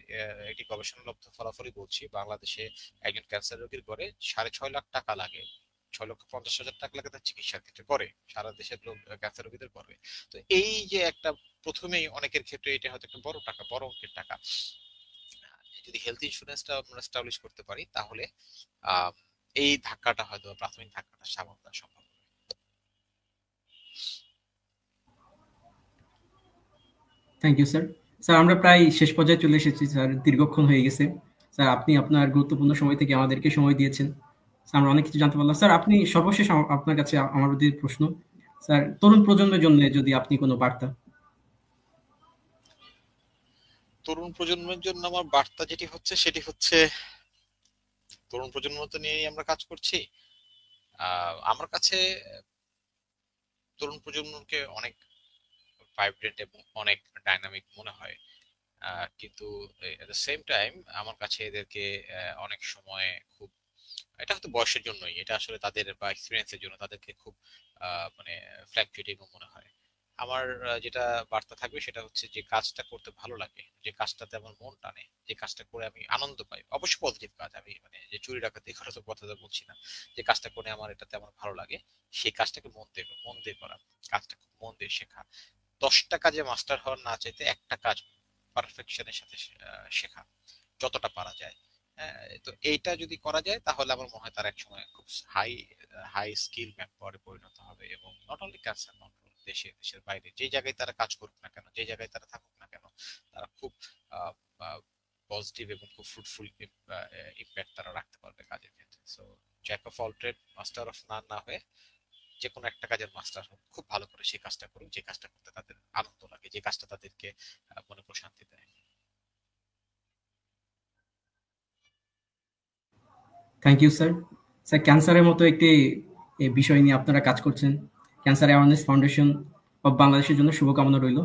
একটি গবেষণালব্ধ ফলাফলই বলছি, বাংলাদেশে একজন ক্যান্সার রোগীর গড়ে 6.5 লাখ টাকা লাগে, 6,50,000 টাকা লাগে তার চিকিৎসার ক্ষেত্রে করে, সারা দেশের লোক ক্যান্সার রোগীদের করে। তো এই যে একটা, প্রথমেই অনেকের ক্ষেত্রে এটা হয়তো একটা বড় টাকা, বড় অঙ্কের টাকা। যদি হেলথ ইন্স্যুরেন্সটা আমরা এস্টাবলিশ করতে পারি, তাহলে আহ এই ধাক্কাটা হয়তো, প্রাথমিক ধাক্কাটা সামাল দেওয়া সম্ভব। Thank you sir. স্যার, আমরা প্রায় শেষ পর্যায়ে চলে এসেছি স্যার, দীর্ঘক্ষণ হয়ে গেছে। স্যার, আপনি আপনার গুরুত্বপূর্ণ সময় থেকে আমাদেরকে সময় দিয়েছেন। স্যার, আমরা অনেক কিছু জানতে পারলাম। স্যার, আপনি সর্বশেষ আপনার কাছে আমার যদি প্রশ্ন, স্যার, তরুণ প্রজন্মের জন্য যদি আপনি কোনো বার্তা। তরুণ প্রজন্মের জন্য আমার বার্তা সেটি হচ্ছে তরুণ প্রজন্ম তো নিয়েই আমরা কাজ করছি। আমার কাছে তরুণ প্রজন্মকে অনেক ভাইব্রেন্ট এবং অনেক ডাইনামিক মনে হয়, কিন্তু এট দ্য সেম টাইম আমার কাছে এদেরকে অনেক সময় খুব, এটা হয়তো বয়সের জন্যই, এটা আসলে তাদের বা এক্সপিরিয়েন্সের জন্য তাদেরকে খুব মানে ফ্ল্যাকচুয়েটিং মনে হয়। আমার যেটা বার্তা থাকবে সেটা হচ্ছে, যে কাজটা করতে ভালো লাগে, যে কাজটাতে আমার মন টানে, যে কাজটা করে আমি আনন্দ পাই, অবশ্যই পজিটিভ কাজ, আমি মানে যে চুরি ডাকাতি করার কথা তো বলছি না, যে কাজটা করে আমার ভালো লাগে, সেই কাজটাকে মন দিয়ে করা, কাজটা খুব মন দিয়ে শেখা। 10টা কাজে মাস্টার হওয়ার না চাইতে একটা কাজ পারফেকশনের সাথে শেখা, যতটা পারা যায়। তো এইটা যদি করা যায়, তাহলে আমার মনে হয় তার এক সময় খুব হাই হাই স্কিল ম্যান পাওয়ারে পরিণত হবে। এবং নট অনলি ক্যান্সার কন্ট্রোল, দেশের বাইরে যে জায়গায় তারা কাজ করুক না কেন, যে জায়গায় তারা থাকুক না কেন, তারা খুব পজিটিভ এবং খুব ফ্রুটফুল ইম্প্যাক্ট তারা রাখতে পারবে কাজের ক্ষেত্রে। So Jack of all trade, master of নান না হয়ে যে কোনো একটা কাজের মাস্টার হোক, খুব ভালো করে সেই কাজটা করুক, যে কাজটা করতে তাদের আনন্দ লাগে, যে কাজটা তাদেরকে মনে প্রশান্তি দেয়। Thank you sir. স্যার, ক্যান্সারের মতো একটি বিষয় নিয়ে আপনারা কাজ করছেন। ক্যান্সার অ্যাওয়ারনেস ফাউন্ডেশন অব বাংলাদেশের জন্য শুভকামনা রইল।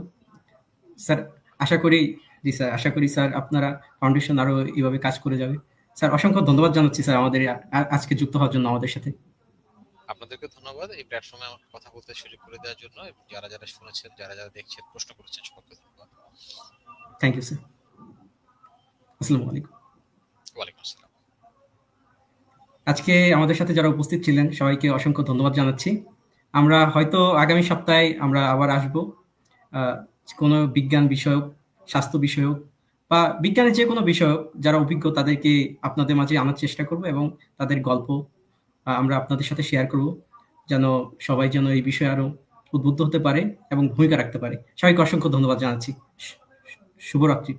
স্যার, আশা করি, জি স্যার, আশা করি স্যার আপনারা ফাউন্ডেশন আরো এইভাবে কাজ করে যাবে। স্যার, অসংখ্য ধন্যবাদ জানাচ্ছি স্যার আমাদের আজকে যুক্ত হওয়ার জন্য আমাদের সাথে। আপনাদেরকে ধন্যবাদ এই প্ল্যাটফর্মে আমাকে কথা বলতে সুযোগ করে দেওয়ার জন্য, এবং যারা যারা শুনেছেন, যারা যারা দেখছেন, প্রশ্ন করেছেন, সবাইকে ধন্যবাদ। Thank you sir. আসসালামু আলাইকুম। ওয়ালাইকুম আসসালাম। আজকে আমাদের সাথে যারা উপস্থিত ছিলেন সবাইকে অসংখ্য ধন্যবাদ জানাচ্ছি। আমরা হয়তো আগামী সপ্তাহে আমরা আবার আসব কোনো বিজ্ঞান বিষয়ক, স্বাস্থ্য বিষয়ক বা বিজ্ঞানের যে কোনো বিষয়ক যারা অভিজ্ঞ তাদেরকে আপনাদের মাঝে আনার চেষ্টা করব, এবং তাদের গল্প আমরা আপনাদের সাথে শেয়ার করব, যেন সবাই যেন এই বিষয়ে আরো উদ্বুদ্ধ হতে পারে এবং ভূমিকা রাখতে পারে। সবাইকে অসংখ্য ধন্যবাদ জানাচ্ছি। শুভরাত্রি।